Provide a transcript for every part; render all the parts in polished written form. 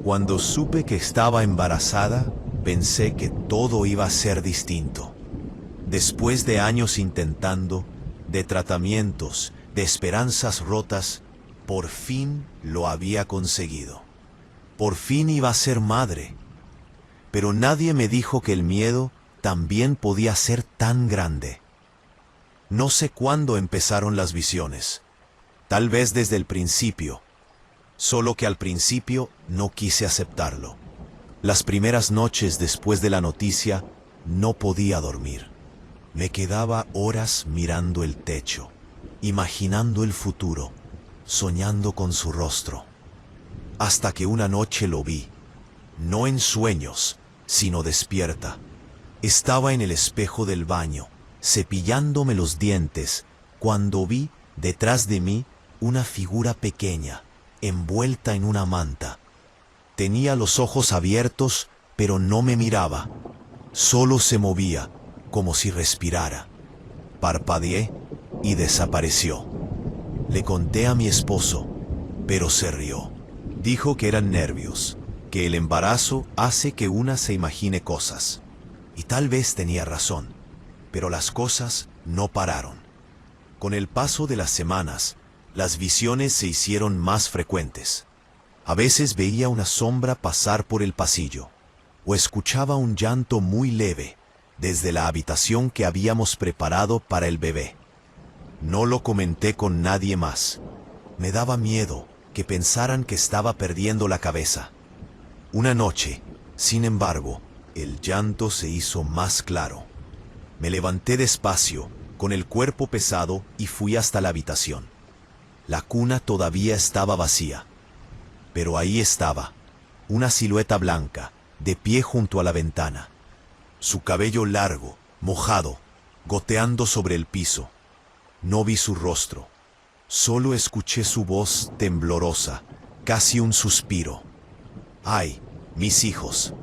Cuando supe que estaba embarazada, pensé que todo iba a ser distinto. Después de años intentando, de tratamientos, de esperanzas rotas, por fin lo había conseguido. Por fin iba a ser madre. Pero nadie me dijo que el miedo también podía ser tan grande. No sé cuándo empezaron las visiones. Tal vez desde el principio. Solo que al principio no quise aceptarlo. Las primeras noches después de la noticia no podía dormir. Me quedaba horas mirando el techo, imaginando el futuro, soñando con su rostro. Hasta que una noche lo vi, no en sueños, sino despierta. Estaba en el espejo del baño, cepillándome los dientes, cuando vi detrás de mí una figura pequeña, envuelta en una manta. Tenía los ojos abiertos, pero no me miraba. Solo se movía, como si respirara. Parpadeé y desapareció. Le conté a mi esposo, pero se rió. Dijo que eran nervios, que el embarazo hace que una se imagine cosas. Y tal vez tenía razón, pero las cosas no pararon. Con el paso de las semanas, las visiones se hicieron más frecuentes. A veces veía una sombra pasar por el pasillo, o escuchaba un llanto muy leve desde la habitación que habíamos preparado para el bebé. No lo comenté con nadie más. Me daba miedo que pensaran que estaba perdiendo la cabeza. Una noche, sin embargo, el llanto se hizo más claro. Me levanté despacio, con el cuerpo pesado, y fui hasta la habitación. La cuna todavía estaba vacía. Pero ahí estaba, una silueta blanca, de pie junto a la ventana. Su cabello largo, mojado, goteando sobre el piso. No vi su rostro. Solo escuché su voz temblorosa, casi un suspiro. ¡Ay, mis hijos!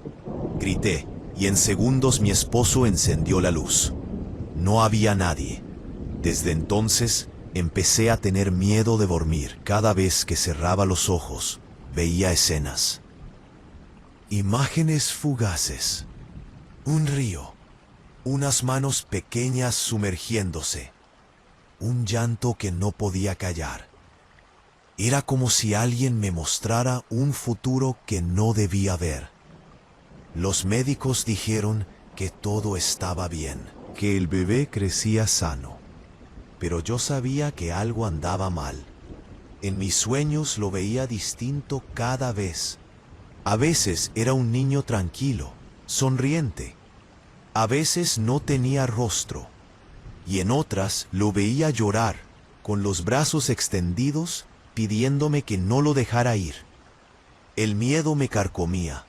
Grité, y en segundos mi esposo encendió la luz. No había nadie. Desde entonces empecé a tener miedo de dormir. Cada vez que cerraba los ojos, veía escenas. Imágenes fugaces. Un río. Unas manos pequeñas sumergiéndose. Un llanto que no podía callar. Era como si alguien me mostrara un futuro que no debía ver. Los médicos dijeron que todo estaba bien, que el bebé crecía sano. Pero yo sabía que algo andaba mal. En mis sueños lo veía distinto cada vez. A veces era un niño tranquilo, sonriente. A veces no tenía rostro. Y en otras lo veía llorar, con los brazos extendidos, pidiéndome que no lo dejara ir. El miedo me carcomía.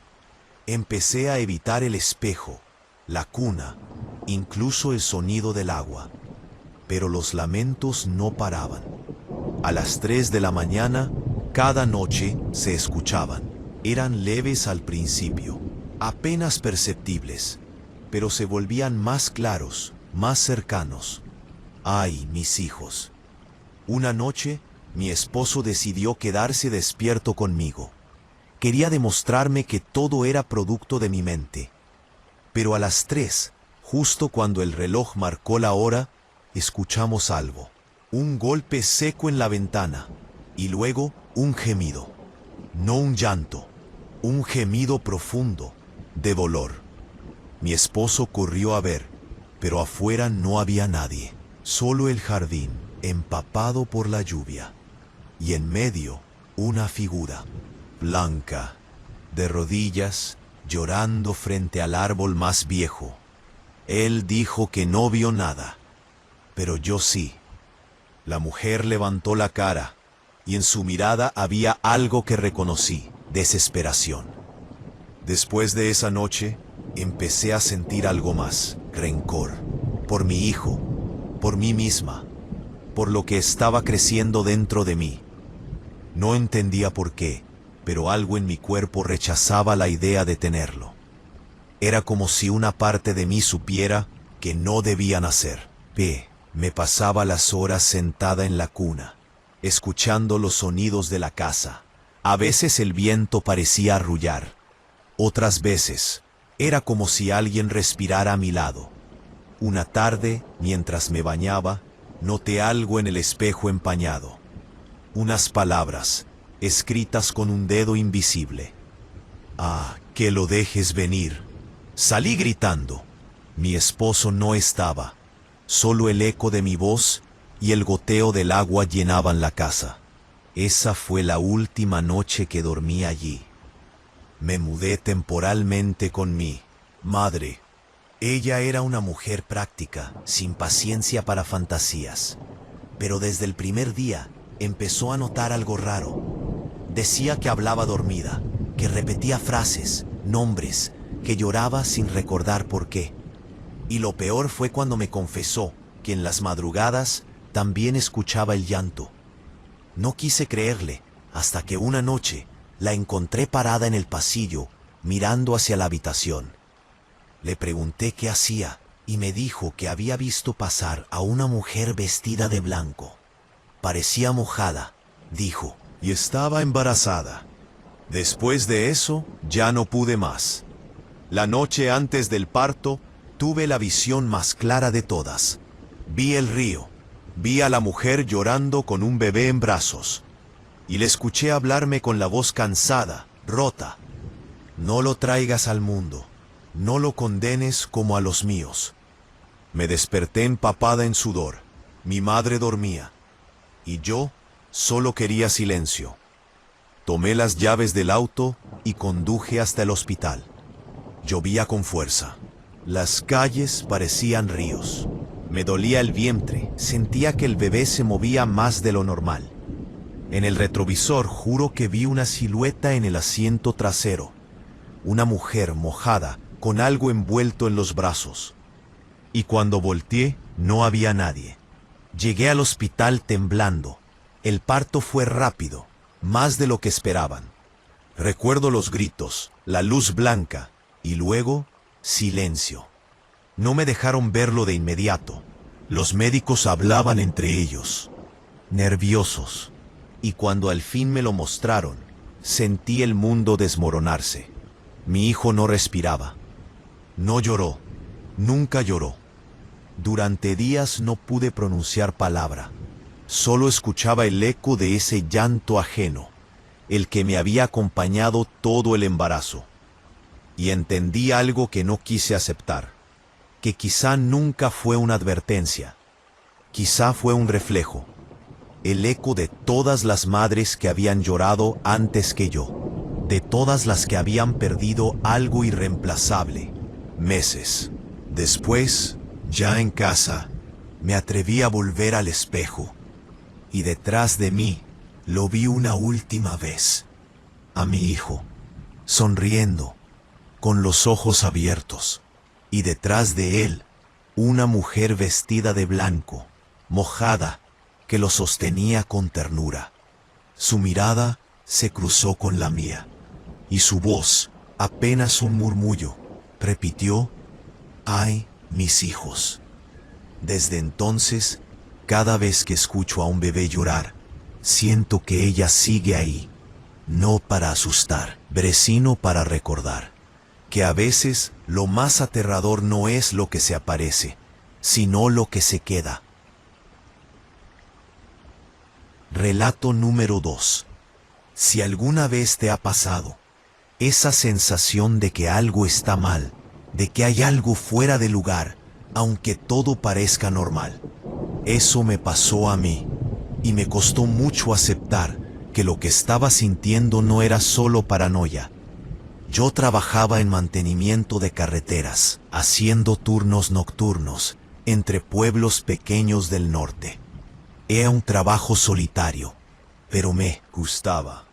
Empecé a evitar el espejo, la cuna, incluso el sonido del agua. Pero los lamentos no paraban. A las 3 de la mañana, cada noche se escuchaban. Eran leves al principio, apenas perceptibles, pero se volvían más claros, más cercanos. ¡Ay, mis hijos! Una noche, mi esposo decidió quedarse despierto conmigo. Quería demostrarme que todo era producto de mi mente. Pero a las 3, justo cuando el reloj marcó la hora, escuchamos algo. Un golpe seco en la ventana, y luego un gemido. No un llanto, un gemido profundo, de dolor. Mi esposo corrió a ver, pero afuera no había nadie. Solo el jardín, empapado por la lluvia. Y en medio, una figura, blanca, de rodillas, llorando frente al árbol más viejo. Él dijo que no vio nada, pero yo sí. La mujer levantó la cara, y en su mirada había algo que reconocí: desesperación. Después de esa noche, empecé a sentir algo más: rencor, por mi hijo, por mí misma, por lo que estaba creciendo dentro de mí. No entendía por qué, pero algo en mi cuerpo rechazaba la idea de tenerlo. Era como si una parte de mí supiera que no debía nacer. Me pasaba las horas sentada en la cuna, escuchando los sonidos de la casa, A veces el viento parecía arrullar. Otras veces, era como si alguien respirara a mi lado. Una tarde, mientras me bañaba, noté algo en el espejo empañado. Unas palabras, escritas con un dedo invisible. «Ah, que lo dejes venir». Salí gritando. Mi esposo no estaba. Solo el eco de mi voz y el goteo del agua llenaban la casa. Esa fue la última noche que dormí allí. Me mudé temporalmente con mi madre. Ella era una mujer práctica, sin paciencia para fantasías. Pero desde el primer día empezó a notar algo raro. Decía que hablaba dormida, que repetía frases, nombres, que lloraba sin recordar por qué. Y lo peor fue cuando me confesó que en las madrugadas también escuchaba el llanto. No quise creerle hasta que una noche la encontré parada en el pasillo, mirando hacia la habitación. Le pregunté qué hacía y me dijo que había visto pasar a una mujer vestida de blanco. Parecía mojada, dijo, y estaba embarazada. Después de eso, ya no pude más. La noche antes del parto, tuve la visión más clara de todas. Vi el río, vi a la mujer llorando con un bebé en brazos, y le escuché hablarme con la voz cansada, rota. No lo traigas al mundo, no lo condenes como a los míos. Me desperté empapada en sudor, mi madre dormía, y yo solo quería silencio. Tomé las llaves del auto y conduje hasta el hospital. Llovía con fuerza. Las calles parecían ríos. Me dolía el vientre, sentía que el bebé se movía más de lo normal. En el retrovisor juro que vi una silueta en el asiento trasero. Una mujer mojada, con algo envuelto en los brazos. Y cuando volteé, no había nadie. Llegué al hospital temblando. El parto fue rápido, más de lo que esperaban. Recuerdo los gritos, la luz blanca, y luego, silencio. No me dejaron verlo de inmediato. Los médicos hablaban entre ellos, nerviosos. Y cuando al fin me lo mostraron, sentí el mundo desmoronarse. Mi hijo no respiraba. No lloró, nunca lloró. Durante días no pude pronunciar palabra. Solo escuchaba el eco de ese llanto ajeno, el que me había acompañado todo el embarazo. Y entendí algo que no quise aceptar, que quizá nunca fue una advertencia, quizá fue un reflejo, el eco de todas las madres que habían llorado antes que yo, de todas las que habían perdido algo irreemplazable, meses. Después, ya en casa, me atreví a volver al espejo, y detrás de mí lo vi una última vez, a mi hijo, sonriendo, con los ojos abiertos, y detrás de él, una mujer vestida de blanco, mojada, que lo sostenía con ternura. Su mirada se cruzó con la mía, y su voz, apenas un murmullo, repitió, «Ay, mis hijos». Desde entonces, cada vez que escucho a un bebé llorar, siento que ella sigue ahí, no para asustar, sino para recordar que a veces lo más aterrador no es lo que se aparece, sino lo que se queda. Relato número 2. Si alguna vez te ha pasado esa sensación de que algo está mal, de que hay algo fuera de lugar, aunque todo parezca normal. Eso me pasó a mí, y me costó mucho aceptar que lo que estaba sintiendo no era solo paranoia. Yo trabajaba en mantenimiento de carreteras, haciendo turnos nocturnos, entre pueblos pequeños del norte. Era un trabajo solitario, pero me gustaba.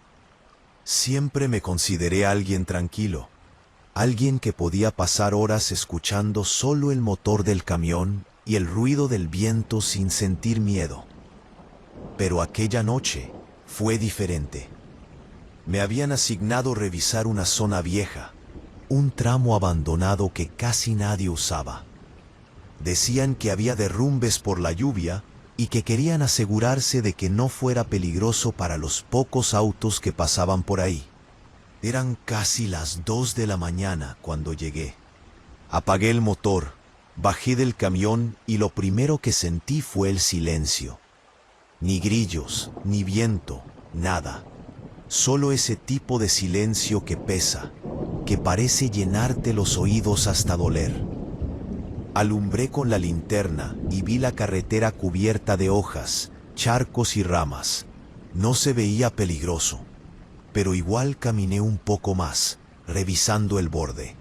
Siempre me consideré alguien tranquilo, alguien que podía pasar horas escuchando solo el motor del camión y el ruido del viento sin sentir miedo. Pero aquella noche fue diferente. Me habían asignado revisar una zona vieja, un tramo abandonado que casi nadie usaba. Decían que había derrumbes por la lluvia y que querían asegurarse de que no fuera peligroso para los pocos autos que pasaban por ahí. Eran casi las 2 de la mañana cuando llegué. Apagué el motor, bajé del camión y lo primero que sentí fue el silencio. Ni grillos, ni viento, nada. Solo ese tipo de silencio que pesa, que parece llenarte los oídos hasta doler. Alumbré con la linterna y vi la carretera cubierta de hojas, charcos y ramas. No se veía peligroso, pero igual caminé un poco más, revisando el borde.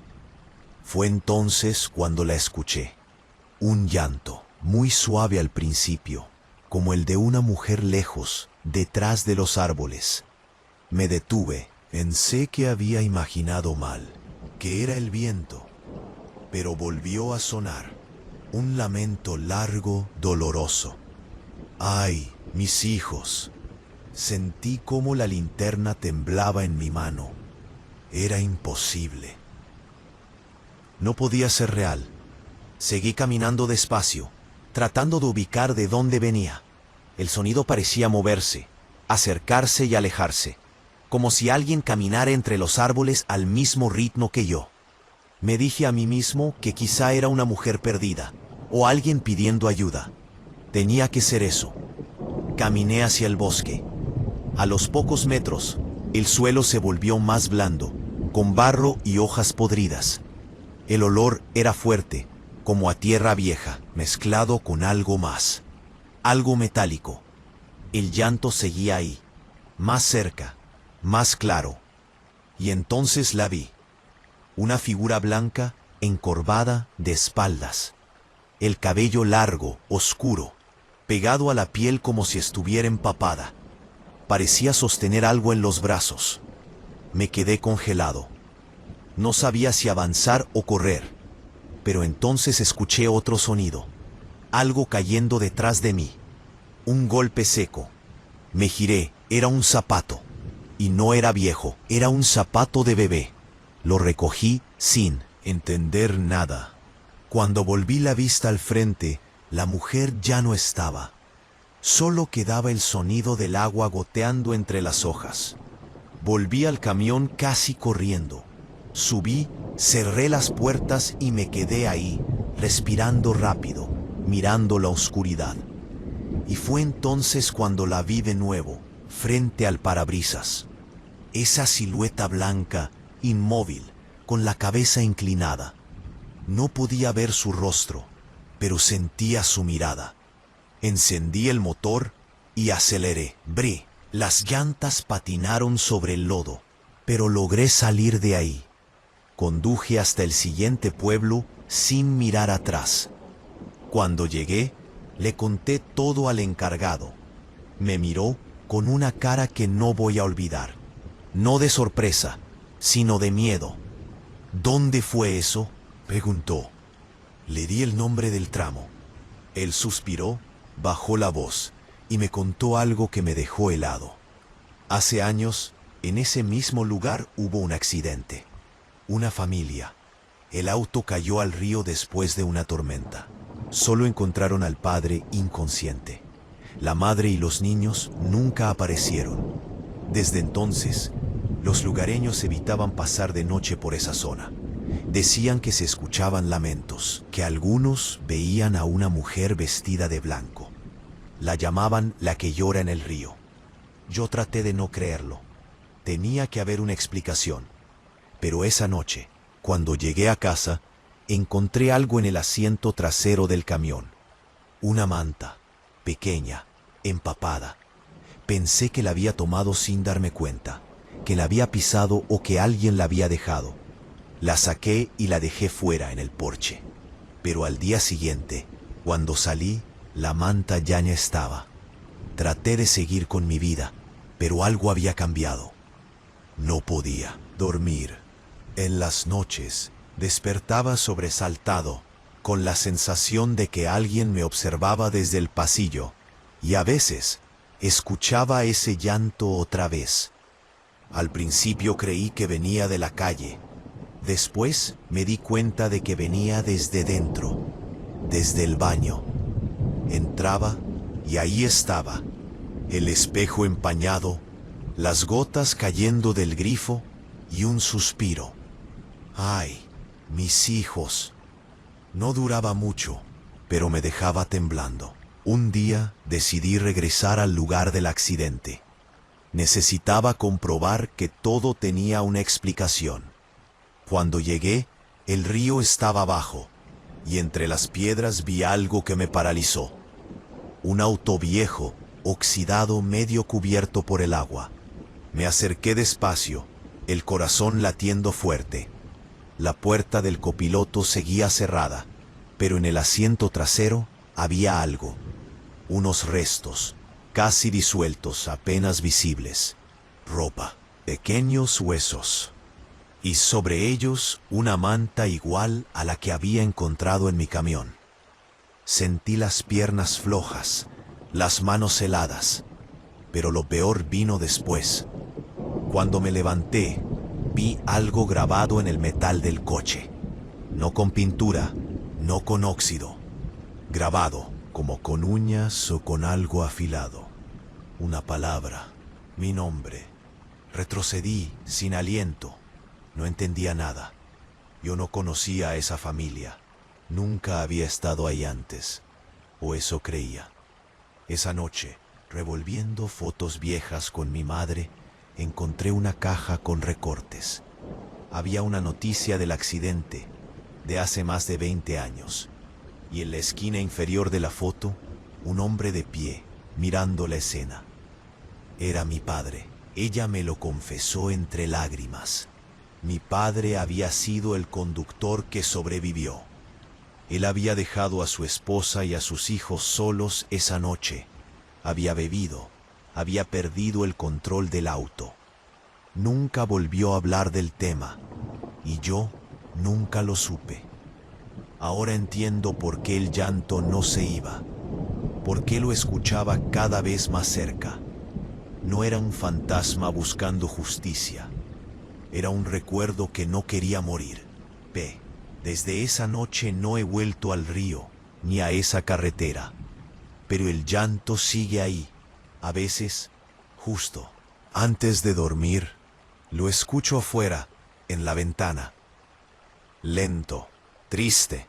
Fue entonces cuando la escuché. Un llanto, muy suave al principio, como el de una mujer lejos, detrás de los árboles. Me detuve, pensé que había imaginado mal, que era el viento. Pero volvió a sonar, un lamento largo, doloroso. ¡Ay, mis hijos! Sentí cómo la linterna temblaba en mi mano. Era imposible. No podía ser real. Seguí caminando despacio, tratando de ubicar de dónde venía. El sonido parecía moverse, acercarse y alejarse, como si alguien caminara entre los árboles al mismo ritmo que yo. Me dije a mí mismo que quizá era una mujer perdida, o alguien pidiendo ayuda. Tenía que ser eso. Caminé hacia el bosque. A los pocos metros, el suelo se volvió más blando, con barro y hojas podridas. El olor era fuerte, como a tierra vieja, mezclado con algo más. Algo metálico. El llanto seguía ahí, más cerca, más claro. Y entonces la vi. Una figura blanca, encorvada, de espaldas. El cabello largo, oscuro, pegado a la piel como si estuviera empapada. Parecía sostener algo en los brazos. Me quedé congelado. No sabía si avanzar o correr, pero entonces escuché otro sonido. Algo cayendo detrás de mí. Un golpe seco. Me giré, era un zapato. Y no era viejo, era un zapato de bebé. Lo recogí sin entender nada. Cuando volví la vista al frente, la mujer ya no estaba. Solo quedaba el sonido del agua goteando entre las hojas. Volví al camión casi corriendo. Subí, cerré las puertas y me quedé ahí, respirando rápido, mirando la oscuridad. Y fue entonces cuando la vi de nuevo, frente al parabrisas. Esa silueta blanca, inmóvil, con la cabeza inclinada. No podía ver su rostro, pero sentía su mirada. Encendí el motor y aceleré. Las llantas patinaron sobre el lodo, pero logré salir de ahí. Conduje hasta el siguiente pueblo sin mirar atrás. Cuando llegué, le conté todo al encargado. Me miró con una cara que no voy a olvidar. No de sorpresa, sino de miedo. ¿Dónde fue eso?, preguntó. Le di el nombre del tramo. Él suspiró, bajó la voz y me contó algo que me dejó helado. Hace años, en ese mismo lugar hubo un accidente. Una familia. El auto cayó al río después de una tormenta. Solo encontraron al padre inconsciente. La madre y los niños nunca aparecieron. Desde entonces, los lugareños evitaban pasar de noche por esa zona. Decían que se escuchaban lamentos, que algunos veían a una mujer vestida de blanco. La llamaban la que llora en el río. Yo traté de no creerlo. Tenía que haber una explicación. Pero esa noche, cuando llegué a casa, encontré algo en el asiento trasero del camión. Una manta, pequeña, empapada. Pensé que la había tomado sin darme cuenta, que la había pisado o que alguien la había dejado. La saqué y la dejé fuera en el porche. Pero al día siguiente, cuando salí, la manta ya no estaba. Traté de seguir con mi vida, pero algo había cambiado. No podía dormir. En las noches, despertaba sobresaltado, con la sensación de que alguien me observaba desde el pasillo, y a veces escuchaba ese llanto otra vez. Al principio creí que venía de la calle. Después me di cuenta de que venía desde dentro, desde el baño. Entraba, y ahí estaba, el espejo empañado, las gotas cayendo del grifo y un suspiro. ¡Ay, mis hijos! No duraba mucho, pero me dejaba temblando. Un día decidí regresar al lugar del accidente. Necesitaba comprobar que todo tenía una explicación. Cuando llegué, el río estaba abajo, y entre las piedras vi algo que me paralizó. Un auto viejo, oxidado, medio cubierto por el agua. Me acerqué despacio, el corazón latiendo fuerte. La puerta del copiloto seguía cerrada, pero en el asiento trasero había algo. Unos restos, casi disueltos, apenas visibles. Ropa, pequeños huesos. Y sobre ellos una manta igual a la que había encontrado en mi camión. Sentí las piernas flojas, las manos heladas, pero lo peor vino después. Cuando me levanté, vi algo grabado en el metal del coche. No con pintura, no con óxido. Grabado, como con uñas o con algo afilado. Una palabra, mi nombre. Retrocedí, sin aliento. No entendía nada. Yo no conocía a esa familia. Nunca había estado ahí antes. O eso creía. Esa noche, revolviendo fotos viejas con mi madre, encontré una caja con recortes. Había una noticia del accidente, de hace más de 20 años. Y en la esquina inferior de la foto, un hombre de pie, mirando la escena. Era mi padre. Ella me lo confesó entre lágrimas. Mi padre había sido el conductor que sobrevivió. Él había dejado a su esposa y a sus hijos solos esa noche. Había bebido, había perdido el control del auto. Nunca volvió a hablar del tema, y yo nunca lo supe. Ahora entiendo por qué el llanto no se iba, por qué lo escuchaba cada vez más cerca. No era un fantasma buscando justicia. Era un recuerdo que no quería morir. Desde esa noche no he vuelto al río, ni a esa carretera. Pero el llanto sigue ahí. A veces, justo antes de dormir, lo escucho afuera, en la ventana. Lento, triste.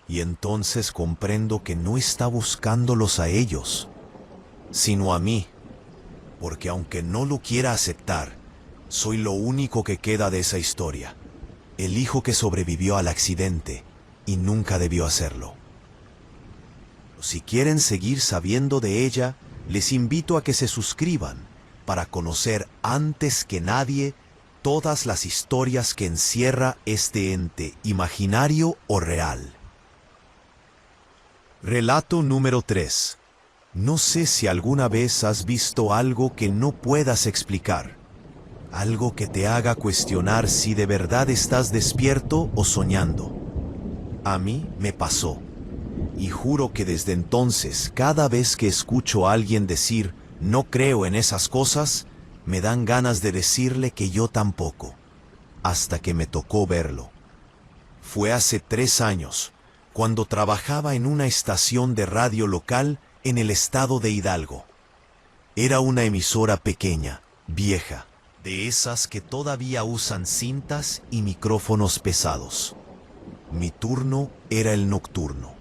Y entonces comprendo que no está buscándolos a ellos, sino a mí. Porque aunque no lo quiera aceptar, soy lo único que queda de esa historia. El hijo que sobrevivió al accidente y nunca debió hacerlo. Si quieren seguir sabiendo de ella, les invito a que se suscriban para conocer antes que nadie todas las historias que encierra este ente imaginario o real. Relato número 3. No sé si alguna vez has visto algo que no puedas explicar. Algo que te haga cuestionar si de verdad estás despierto o soñando. A mí me pasó. Y juro que desde entonces, cada vez que escucho a alguien decir no creo en esas cosas, me dan ganas de decirle que yo tampoco. Hasta que me tocó verlo. Fue hace 3 años, cuando trabajaba en una estación de radio local en el estado de Hidalgo. Era una emisora pequeña, vieja, de esas que todavía usan cintas y micrófonos pesados. Mi turno era el nocturno.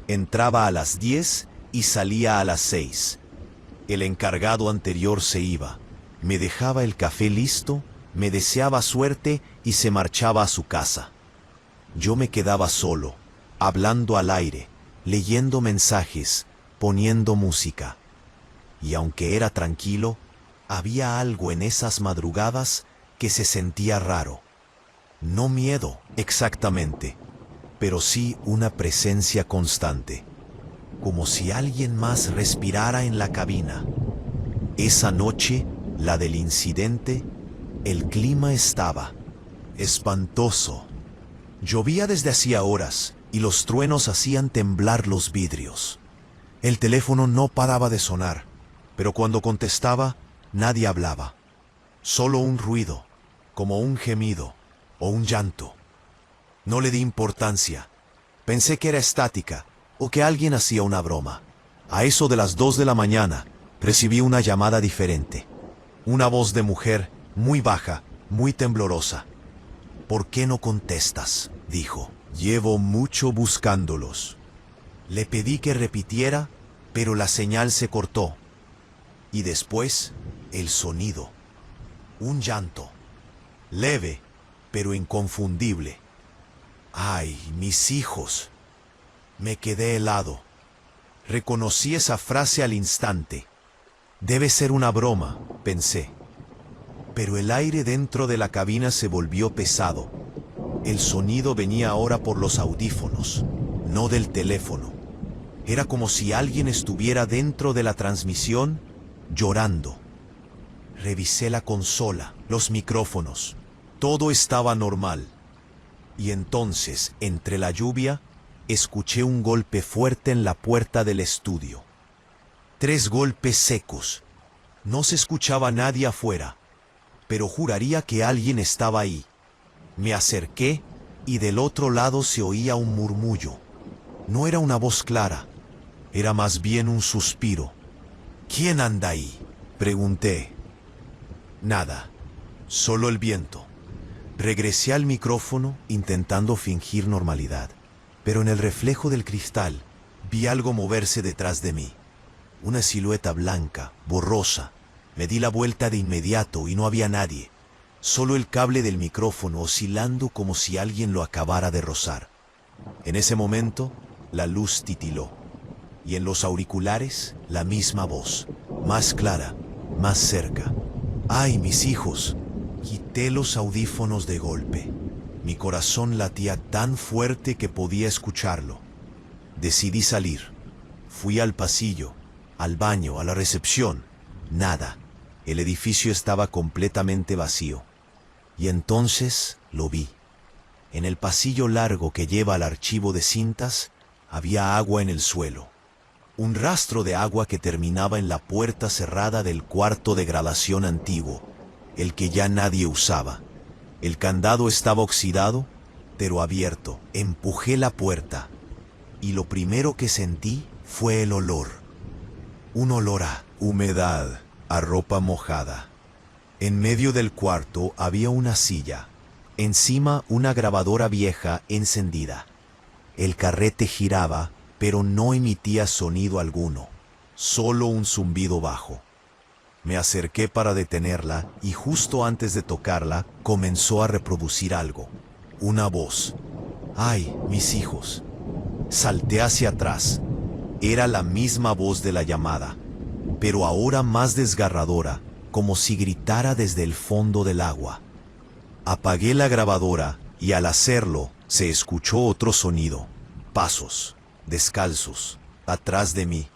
Entraba a las 10 y salía a las 6. El encargado anterior se iba, me dejaba el café listo, me deseaba suerte y se marchaba a su casa. Yo me quedaba solo, hablando al aire, leyendo mensajes, poniendo música. Y aunque era tranquilo, había algo en esas madrugadas que se sentía raro. No miedo, exactamente, pero sí una presencia constante, como si alguien más respirara en la cabina. Esa noche, la del incidente, el clima estaba espantoso. Llovía desde hacía horas y los truenos hacían temblar los vidrios. El teléfono no paraba de sonar, pero cuando contestaba, nadie hablaba. Solo un ruido, como un gemido o un llanto. No le di importancia. Pensé que era estática o que alguien hacía una broma. A eso de las 2 de la mañana, recibí una llamada diferente. Una voz de mujer, muy baja, muy temblorosa. «¿Por qué no contestas?», dijo. «Llevo mucho buscándolos». Le pedí que repitiera, pero la señal se cortó. Y después, el sonido. Un llanto. Leve, pero inconfundible. «¡Ay, mis hijos!». Me quedé helado. Reconocí esa frase al instante. Debe ser una broma, pensé. Pero el aire dentro de la cabina se volvió pesado. El sonido venía ahora por los audífonos, no del teléfono. Era como si alguien estuviera dentro de la transmisión, llorando. Revisé la consola, los micrófonos. Todo estaba normal. Y entonces, entre la lluvia, escuché un golpe fuerte en la puerta del estudio. 3 golpes secos. No se escuchaba nadie afuera, pero juraría que alguien estaba ahí. Me acerqué y del otro lado se oía un murmullo. No era una voz clara, era más bien un suspiro. «¿Quién anda ahí?», pregunté. Nada, solo el viento. Regresé al micrófono intentando fingir normalidad, pero en el reflejo del cristal vi algo moverse detrás de mí. Una silueta blanca, borrosa. Me di la vuelta de inmediato y no había nadie. Solo el cable del micrófono oscilando como si alguien lo acabara de rozar. En ese momento, la luz titiló. Y en los auriculares, la misma voz, más clara, más cerca. «¡Ay, mis hijos!». Quité los audífonos de golpe. Mi corazón latía tan fuerte que podía escucharlo. Decidí salir. Fui al pasillo, al baño, a la recepción. Nada. El edificio estaba completamente vacío. Y entonces lo vi. En el pasillo largo que lleva al archivo de cintas, había agua en el suelo. Un rastro de agua que terminaba en la puerta cerrada del cuarto de grabación antiguo, el que ya nadie usaba. El candado estaba oxidado, pero abierto. Empujé la puerta, y lo primero que sentí fue el olor. Un olor a humedad, a ropa mojada. En medio del cuarto había una silla. Encima una grabadora vieja encendida. El carrete giraba, pero no emitía sonido alguno, solo un zumbido bajo. Me acerqué para detenerla y justo antes de tocarla comenzó a reproducir algo. Una voz. «¡Ay, mis hijos!». Salté hacia atrás. Era la misma voz de la llamada, pero ahora más desgarradora, como si gritara desde el fondo del agua. Apagué la grabadora y al hacerlo se escuchó otro sonido. Pasos, descalzos, atrás de mí.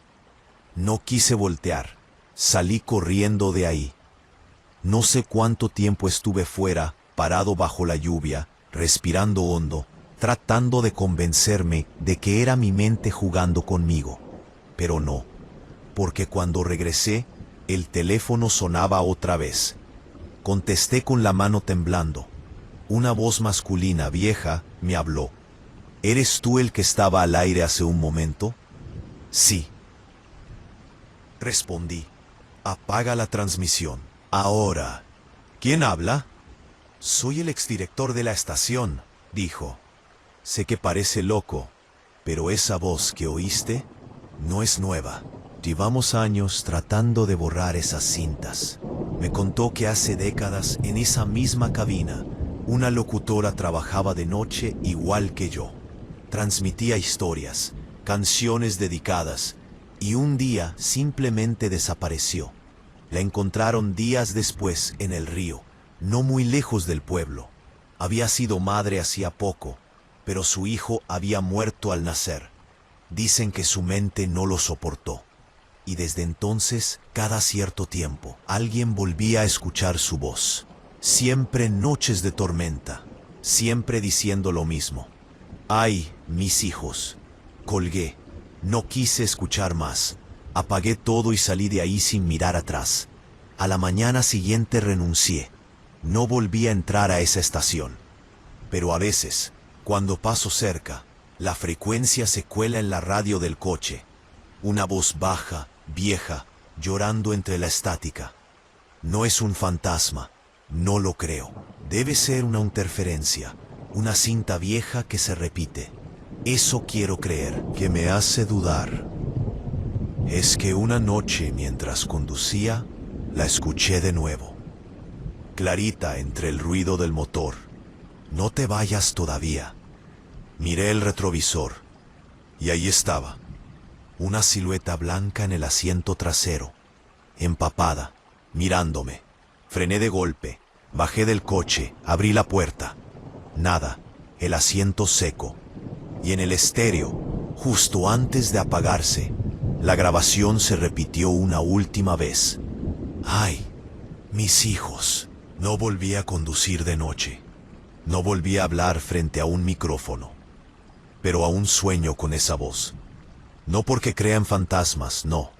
No quise voltear. Salí corriendo de ahí. No sé cuánto tiempo estuve fuera, parado bajo la lluvia, respirando hondo, tratando de convencerme de que era mi mente jugando conmigo. Pero no, porque cuando regresé, el teléfono sonaba otra vez. Contesté con la mano temblando. Una voz masculina vieja me habló. «¿Eres tú el que estaba al aire hace un momento?». «Sí», respondí. «Apaga la transmisión. Ahora». «¿Quién habla?». «Soy el exdirector de la estación», dijo. «Sé que parece loco, pero esa voz que oíste no es nueva. Llevamos años tratando de borrar esas cintas». Me contó que hace décadas en esa misma cabina, una locutora trabajaba de noche igual que yo. Transmitía historias, canciones dedicadas, y un día simplemente desapareció. La encontraron días después en el río, no muy lejos del pueblo. Había sido madre hacía poco, pero su hijo había muerto al nacer. Dicen que su mente no lo soportó. Y desde entonces, cada cierto tiempo, alguien volvía a escuchar su voz. Siempre en noches de tormenta, siempre diciendo lo mismo. «Ay, mis hijos». Colgué. No quise escuchar más. Apagué todo y salí de ahí sin mirar atrás. A la mañana siguiente renuncié. No volví a entrar a esa estación. Pero a veces, cuando paso cerca, la frecuencia se cuela en la radio del coche. Una voz baja, vieja, llorando entre la estática. No es un fantasma, no lo creo. Debe ser una interferencia, una cinta vieja que se repite. Eso quiero creer. Que me hace dudar es que una noche mientras conducía, la escuché de nuevo. Clarita entre el ruido del motor. No te vayas todavía. Miré el retrovisor y ahí estaba. Una silueta blanca en el asiento trasero, empapada, mirándome. Frené de golpe, bajé del coche, abrí la puerta. Nada, el asiento seco. Y en el estéreo, justo antes de apagarse, la grabación se repitió una última vez. ¡Ay! Mis hijos. No volví a conducir de noche. No volví a hablar frente a un micrófono. Pero aún sueño con esa voz. No porque crea en fantasmas, no,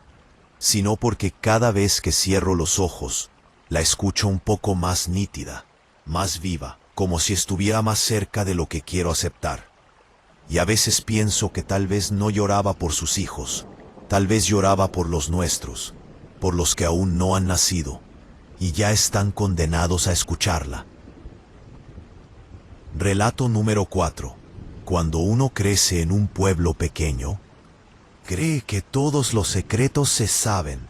sino porque cada vez que cierro los ojos, la escucho un poco más nítida, más viva, como si estuviera más cerca de lo que quiero aceptar. Y a veces pienso que tal vez no lloraba por sus hijos, tal vez lloraba por los nuestros, por los que aún no han nacido, y ya están condenados a escucharla. Relato número 4. Cuando uno crece en un pueblo pequeño, cree que todos los secretos se saben,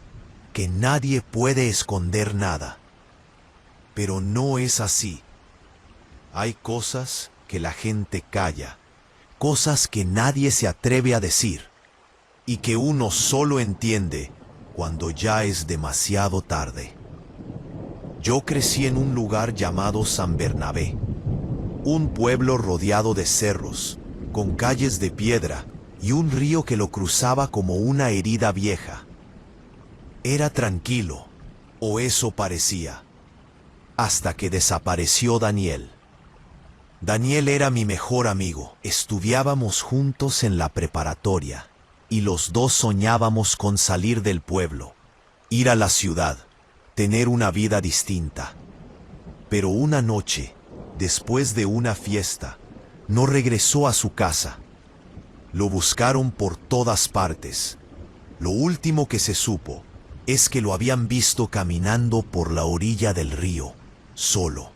que nadie puede esconder nada. Pero no es así. Hay cosas que la gente calla, cosas que nadie se atreve a decir, y que uno solo entiende cuando ya es demasiado tarde. Yo crecí en un lugar llamado San Bernabé, un pueblo rodeado de cerros, con calles de piedra, y un río que lo cruzaba como una herida vieja. Era tranquilo, o eso parecía, hasta que desapareció Daniel. Daniel era mi mejor amigo. Estudiábamos juntos en la preparatoria, y los dos soñábamos con salir del pueblo, ir a la ciudad, tener una vida distinta. Pero una noche, después de una fiesta, no regresó a su casa. Lo buscaron por todas partes. Lo último que se supo es que lo habían visto caminando por la orilla del río, solo.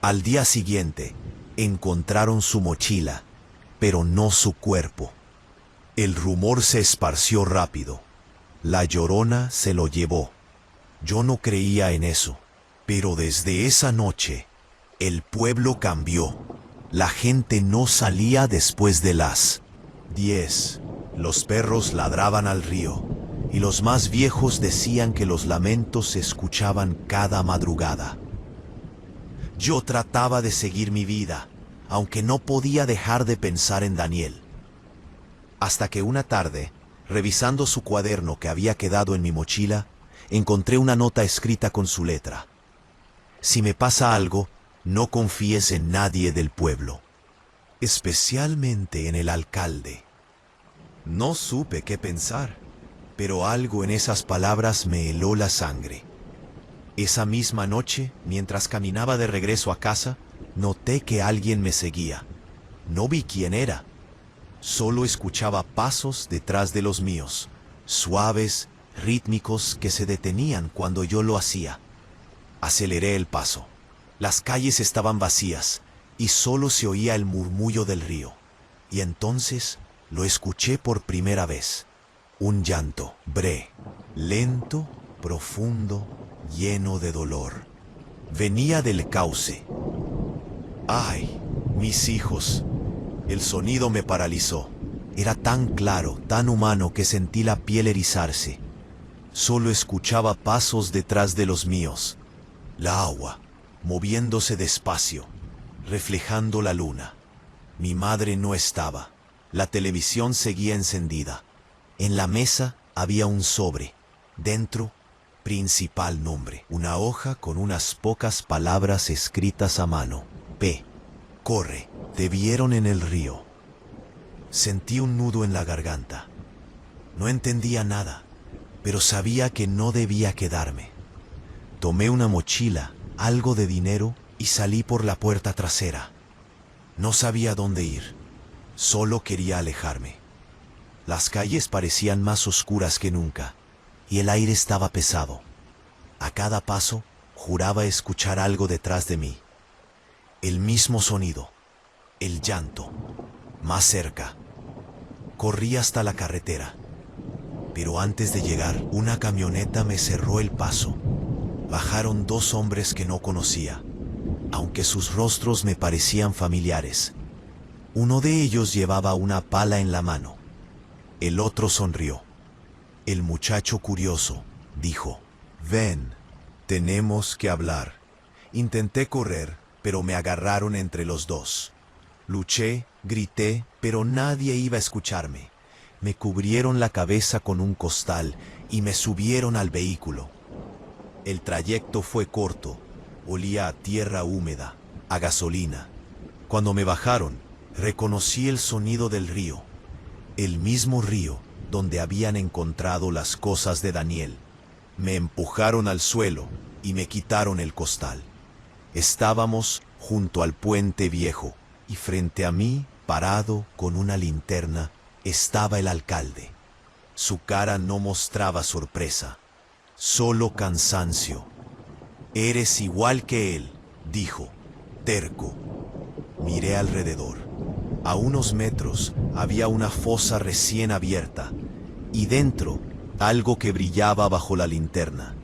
Al día siguiente, encontraron su mochila, pero no su cuerpo. El rumor se esparció rápido. La Llorona se lo llevó. Yo no creía en eso, pero desde esa noche, el pueblo cambió. La gente no salía después de las 10. Los perros ladraban al río, y los más viejos decían que los lamentos se escuchaban cada madrugada. Yo trataba de seguir mi vida, aunque no podía dejar de pensar en Daniel. Hasta que una tarde, revisando su cuaderno que había quedado en mi mochila, encontré una nota escrita con su letra. Si me pasa algo, no confíes en nadie del pueblo, especialmente en el alcalde. No supe qué pensar, pero algo en esas palabras me heló la sangre. Esa misma noche, mientras caminaba de regreso a casa, noté que alguien me seguía. No vi quién era. Solo escuchaba pasos detrás de los míos, suaves, rítmicos, que se detenían cuando yo lo hacía. Aceleré el paso. Las calles estaban vacías y solo se oía el murmullo del río. Y entonces lo escuché por primera vez. Un llanto, lento, profundo, lleno de dolor. Venía del cauce. ¡Ay, mis hijos! El sonido me paralizó. Era tan claro, tan humano, que sentí la piel erizarse. Solo escuchaba pasos detrás de los míos. La agua, moviéndose despacio, reflejando la luna. Mi madre no estaba. La televisión seguía encendida. En la mesa había un sobre. Dentro, principal nombre. Una hoja con unas pocas palabras escritas a mano. P. Corre. Te vieron en el río. Sentí un nudo en la garganta. No entendía nada, pero sabía que no debía quedarme. Tomé una mochila, algo de dinero y salí por la puerta trasera. No sabía dónde ir. Solo quería alejarme. Las calles parecían más oscuras que nunca, y el aire estaba pesado. A cada paso, juraba escuchar algo detrás de mí. El mismo sonido, el llanto, más cerca. Corrí hasta la carretera, pero antes de llegar, una camioneta me cerró el paso. Bajaron dos hombres que no conocía, aunque sus rostros me parecían familiares. Uno de ellos llevaba una pala en la mano. El otro sonrió. El muchacho curioso dijo: «Ven, tenemos que hablar». Intenté correr, pero me agarraron entre los dos. Luché, grité, pero nadie iba a escucharme. Me cubrieron la cabeza con un costal y me subieron al vehículo. El trayecto fue corto, olía a tierra húmeda, a gasolina. Cuando me bajaron, reconocí el sonido del río, el mismo río donde habían encontrado las cosas de Daniel. Me empujaron al suelo y me quitaron el costal. Estábamos junto al puente viejo y frente a mí, parado con una linterna, estaba el alcalde. Su cara no mostraba sorpresa, solo cansancio. «Eres igual que él», dijo, terco. Miré alrededor. A unos metros había una fosa recién abierta, y dentro algo que brillaba bajo la linterna.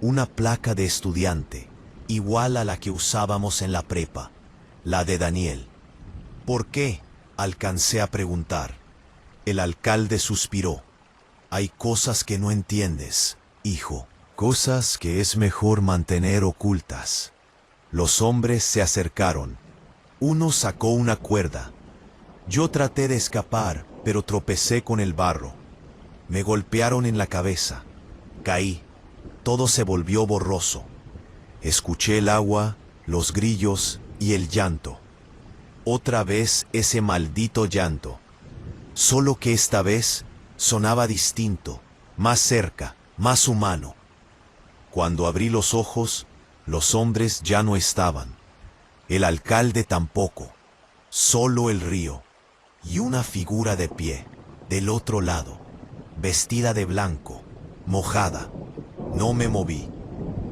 Una placa de estudiante, igual a la que usábamos en la prepa, la de Daniel. «¿Por qué?», alcancé a preguntar. El alcalde suspiró. «Hay cosas que no entiendes, hijo, cosas que es mejor mantener ocultas». Los hombres se acercaron. Uno sacó una cuerda. Yo traté de escapar, pero tropecé con el barro. Me golpearon en la cabeza. Caí. Todo se volvió borroso. Escuché el agua, los grillos y el llanto. Otra vez ese maldito llanto. Solo que esta vez sonaba distinto, más cerca, más humano. Cuando abrí los ojos, los hombres ya no estaban. El alcalde tampoco. Solo el río. Y una figura de pie, del otro lado, vestida de blanco, mojada. No me moví.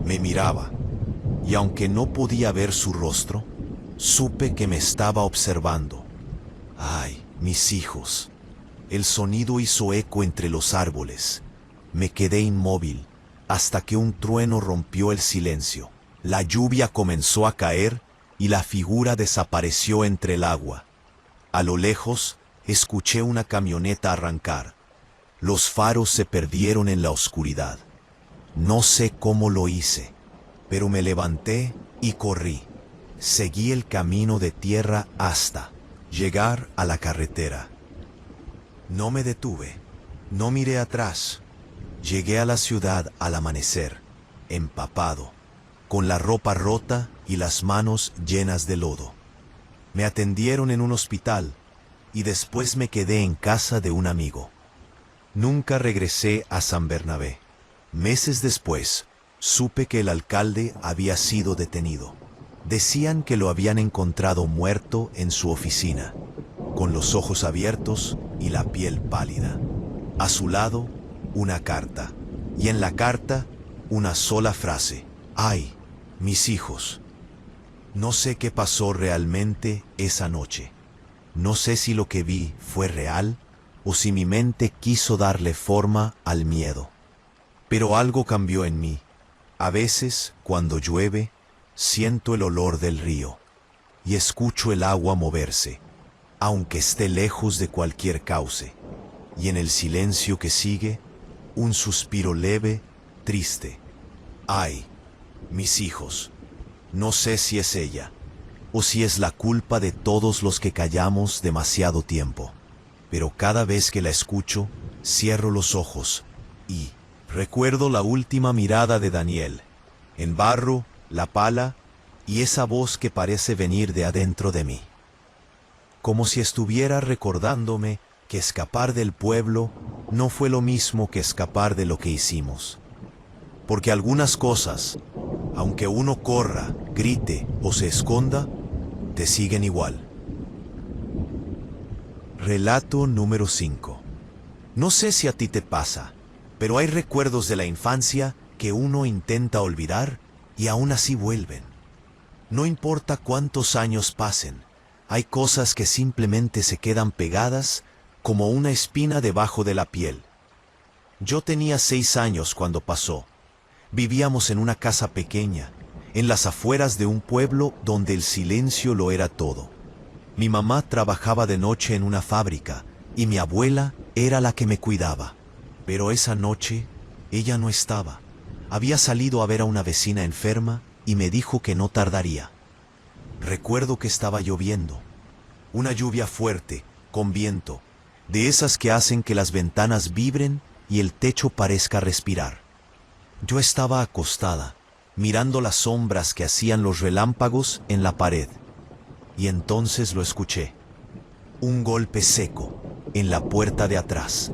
Me miraba. Y aunque no podía ver su rostro, supe que me estaba observando. ¡Ay, mis hijos! El sonido hizo eco entre los árboles. Me quedé inmóvil hasta que un trueno rompió el silencio. La lluvia comenzó a caer y la figura desapareció entre el agua. A lo lejos, escuché una camioneta arrancar. Los faros se perdieron en la oscuridad. No sé cómo lo hice, pero me levanté y corrí. Seguí el camino de tierra hasta llegar a la carretera. No me detuve, no miré atrás. Llegué a la ciudad al amanecer, empapado, con la ropa rota y las manos llenas de lodo. Me atendieron en un hospital y después me quedé en casa de un amigo. Nunca regresé a San Bernabé. Meses después, supe que el alcalde había sido detenido. Decían que lo habían encontrado muerto en su oficina, con los ojos abiertos y la piel pálida. A su lado, una carta, y en la carta, una sola frase: «Ay, mis hijos». No sé qué pasó realmente esa noche. No sé si lo que vi fue real o si mi mente quiso darle forma al miedo. Pero algo cambió en mí. A veces, cuando llueve, siento el olor del río y escucho el agua moverse, aunque esté lejos de cualquier cauce. Y en el silencio que sigue, un suspiro leve, triste. «Ay, mis hijos». No sé si es ella, o si es la culpa de todos los que callamos demasiado tiempo. Pero cada vez que la escucho, cierro los ojos y recuerdo la última mirada de Daniel, en barro, la pala y esa voz que parece venir de adentro de mí. Como si estuviera recordándome que escapar del pueblo no fue lo mismo que escapar de lo que hicimos. Porque algunas cosas, aunque uno corra, grite o se esconda, te siguen igual. Relato número 5. No sé si a ti te pasa, pero hay recuerdos de la infancia que uno intenta olvidar y aún así vuelven. No importa cuántos años pasen, hay cosas que simplemente se quedan pegadas como una espina debajo de la piel. Yo tenía 6 años cuando pasó. Vivíamos en una casa pequeña, en las afueras de un pueblo donde el silencio lo era todo. Mi mamá trabajaba de noche en una fábrica y mi abuela era la que me cuidaba. Pero esa noche ella no estaba. Había salido a ver a una vecina enferma y me dijo que no tardaría. Recuerdo que estaba lloviendo. Una lluvia fuerte, con viento, de esas que hacen que las ventanas vibren y el techo parezca respirar. Yo estaba acostada, mirando las sombras que hacían los relámpagos en la pared. Y entonces lo escuché. Un golpe seco en la puerta de atrás,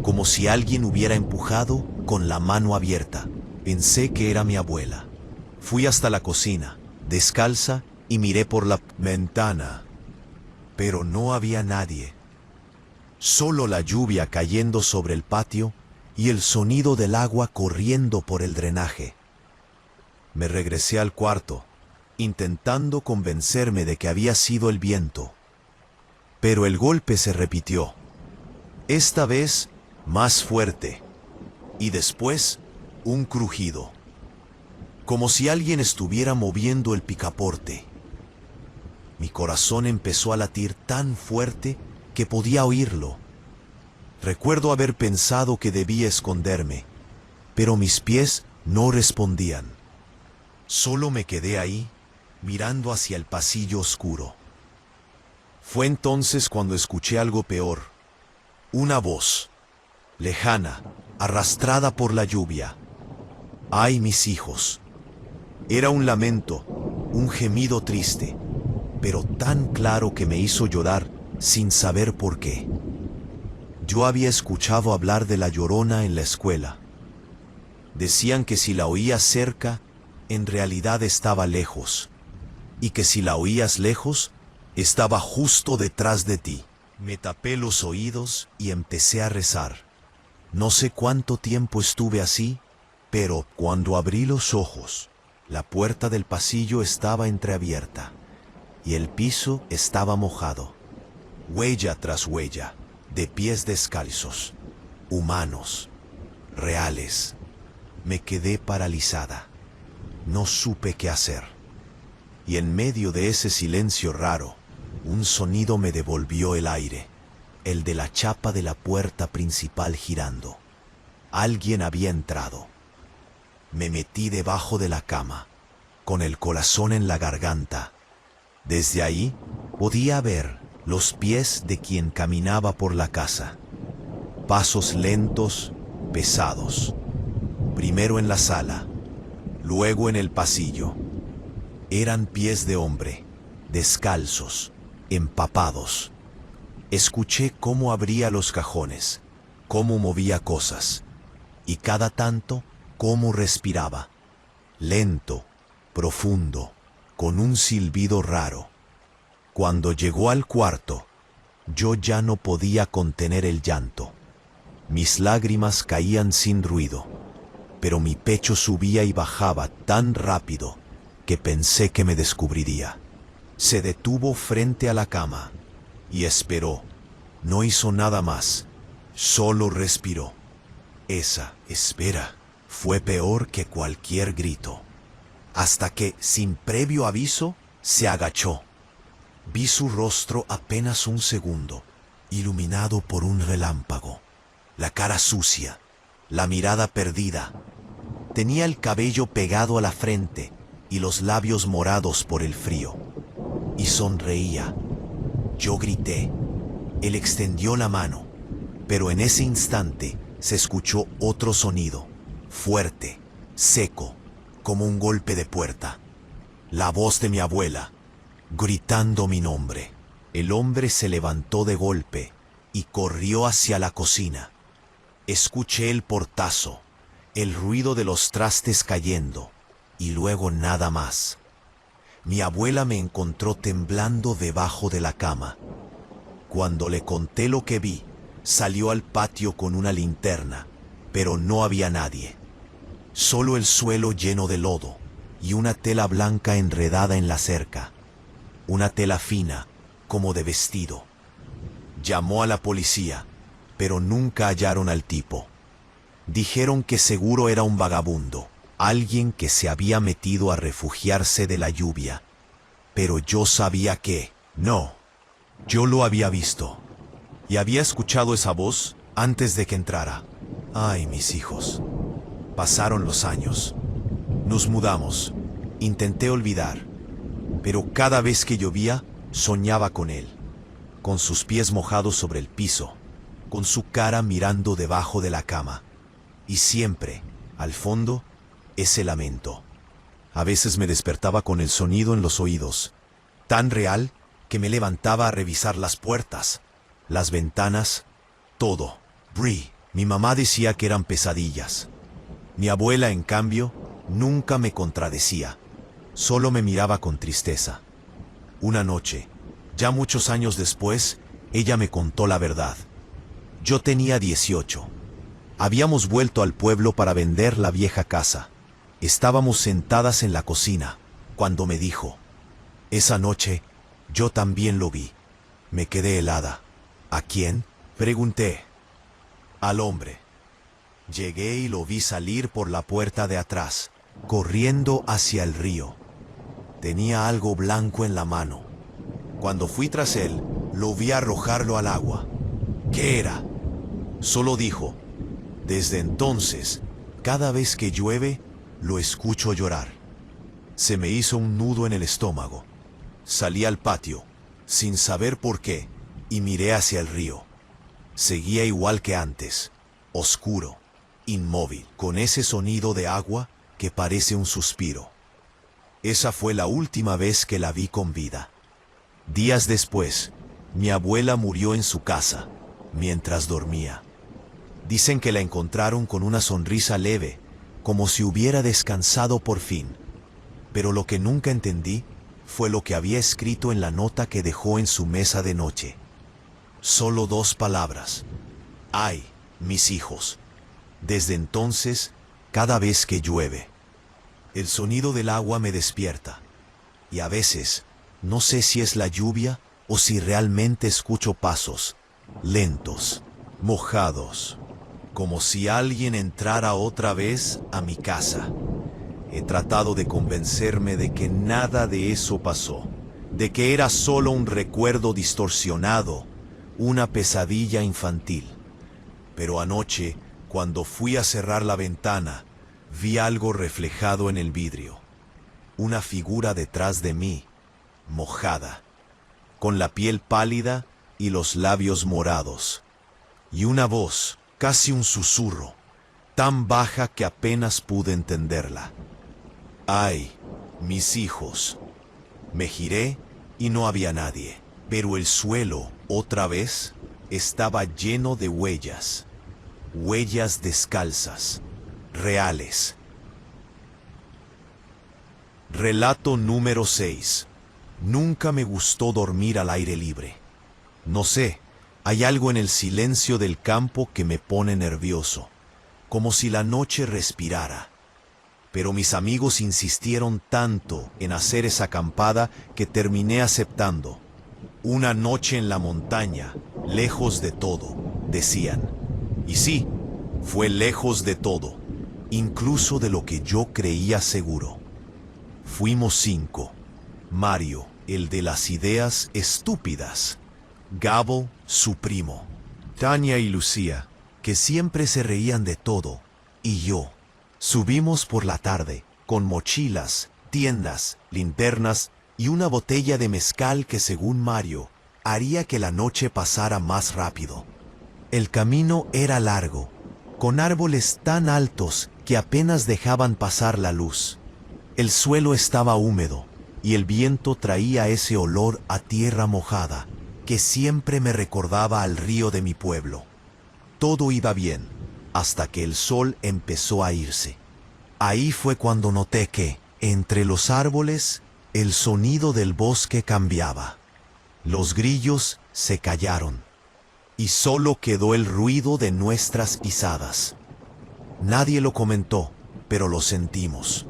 como si alguien hubiera empujado con la mano abierta. Pensé que era mi abuela. Fui hasta la cocina, descalza, y miré por la ventana. Pero no había nadie. Solo la lluvia cayendo sobre el patio y el sonido del agua corriendo por el drenaje. Me regresé al cuarto, intentando convencerme de que había sido el viento. Pero el golpe se repitió. Esta vez más fuerte. Y después un crujido. Como si alguien estuviera moviendo el picaporte. Mi corazón empezó a latir tan fuerte que podía oírlo. Recuerdo haber pensado que debía esconderme, pero mis pies no respondían. Solo me quedé ahí, mirando hacia el pasillo oscuro. Fue entonces cuando escuché algo peor. Una voz, lejana, arrastrada por la lluvia. ¡Ay, mis hijos! Era un lamento, un gemido triste, pero tan claro que me hizo llorar sin saber por qué. Yo había escuchado hablar de la Llorona en la escuela. Decían que si la oías cerca, en realidad estaba lejos, y que si la oías lejos, estaba justo detrás de ti. Me tapé los oídos y empecé a rezar. No sé cuánto tiempo estuve así, pero cuando abrí los ojos, la puerta del pasillo estaba entreabierta y el piso estaba mojado. Huella tras huella, de pies descalzos, humanos, reales. Me quedé paralizada. No supe qué hacer. Y en medio de ese silencio raro, un sonido me devolvió el aire, el de la chapa de la puerta principal girando. Alguien había entrado. Me metí debajo de la cama, con el corazón en la garganta. Desde ahí podía ver los pies de quien caminaba por la casa. Pasos lentos, pesados. Primero en la sala, luego en el pasillo. Eran pies de hombre, descalzos, empapados. Escuché cómo abría los cajones, cómo movía cosas, y cada tanto cómo respiraba. Lento, profundo, con un silbido raro. Cuando llegó al cuarto, yo ya no podía contener el llanto. Mis lágrimas caían sin ruido, pero mi pecho subía y bajaba tan rápido que pensé que me descubriría. Se detuvo frente a la cama y esperó. No hizo nada más, solo respiró. Esa espera fue peor que cualquier grito. Hasta que, sin previo aviso, se agachó. Vi su rostro apenas un segundo, iluminado por un relámpago. La cara sucia, la mirada perdida. Tenía el cabello pegado a la frente y los labios morados por el frío. Y sonreía. Yo grité. Él extendió la mano, pero en ese instante se escuchó otro sonido, fuerte, seco, como un golpe de puerta. La voz de mi abuela, gritando mi nombre. El hombre se levantó de golpe y corrió hacia la cocina. Escuché el portazo, el ruido de los trastes cayendo, y luego nada más. Mi abuela me encontró temblando debajo de la cama. Cuando le conté lo que vi, salió al patio con una linterna, pero no había nadie. Solo el suelo lleno de lodo y una tela blanca enredada en la cerca. Una tela fina, como de vestido. Llamó a la policía, pero nunca hallaron al tipo. Dijeron que seguro era un vagabundo, alguien que se había metido a refugiarse de la lluvia. Pero yo sabía que, no, yo lo había visto. Y había escuchado esa voz antes de que entrara. Ay, mis hijos. Pasaron los años. Nos mudamos. Intenté olvidar. Pero cada vez que llovía, soñaba con él. Con sus pies mojados sobre el piso. Con su cara mirando debajo de la cama. Y siempre, al fondo, ese lamento. A veces me despertaba con el sonido en los oídos, tan real que me levantaba a revisar las puertas, las ventanas, todo. Bree, mi mamá decía que eran pesadillas. Mi abuela, en cambio, nunca me contradecía, solo me miraba con tristeza. Una noche, ya muchos años después, ella me contó la verdad. Yo tenía 18. Habíamos vuelto al pueblo para vender la vieja casa. Estábamos sentadas en la cocina, cuando me dijo, esa noche, yo también lo vi. Me quedé helada. ¿A quién? Pregunté. Al hombre. Llegué y lo vi salir por la puerta de atrás, corriendo hacia el río. Tenía algo blanco en la mano. Cuando fui tras él, lo vi arrojarlo al agua. ¿Qué era? Solo dijo, desde entonces, cada vez que llueve, lo escucho llorar. Se me hizo un nudo en el estómago. Salí al patio, sin saber por qué, y miré hacia el río. Seguía igual que antes, oscuro, inmóvil, con ese sonido de agua que parece un suspiro. Esa fue la última vez que la vi con vida. Días después, mi abuela murió en su casa, mientras dormía. Dicen que la encontraron con una sonrisa leve, como si hubiera descansado por fin. Pero lo que nunca entendí fue lo que había escrito en la nota que dejó en su mesa de noche. Solo 2 palabras. Ay, mis hijos. Desde entonces, cada vez que llueve, el sonido del agua me despierta. Y a veces, no sé si es la lluvia o si realmente escucho pasos, lentos, mojados, como si alguien entrara otra vez a mi casa. He tratado de convencerme de que nada de eso pasó, de que era solo un recuerdo distorsionado, una pesadilla infantil. Pero anoche, cuando fui a cerrar la ventana, vi algo reflejado en el vidrio. Una figura detrás de mí, mojada, con la piel pálida y los labios morados. Y una voz, casi un susurro, tan baja que apenas pude entenderla. Ay, mis hijos. Me giré y no había nadie, pero el suelo, otra vez, estaba lleno de huellas. Huellas descalzas, reales. Relato número 6. Nunca me gustó dormir al aire libre. No sé, hay algo en el silencio del campo que me pone nervioso, como si la noche respirara. Pero mis amigos insistieron tanto en hacer esa acampada que terminé aceptando. Una noche en la montaña, lejos de todo, decían. Y sí, fue lejos de todo, incluso de lo que yo creía seguro. Fuimos 5. Mario, el de las ideas estúpidas. Gabo, su primo. Tania y Lucía, que siempre se reían de todo. Y yo. Subimos por la tarde, con mochilas, tiendas, linternas y una botella de mezcal que, según Mario, haría que la noche pasara más rápido. El camino era largo, con árboles tan altos que apenas dejaban pasar la luz. El suelo estaba húmedo y el viento traía ese olor a tierra mojada que siempre me recordaba al río de mi pueblo. Todo iba bien, hasta que el sol empezó a irse. Ahí fue cuando noté que, entre los árboles, el sonido del bosque cambiaba. Los grillos se callaron. y solo quedó el ruido de nuestras pisadas. Nadie lo comentó, pero lo sentimos.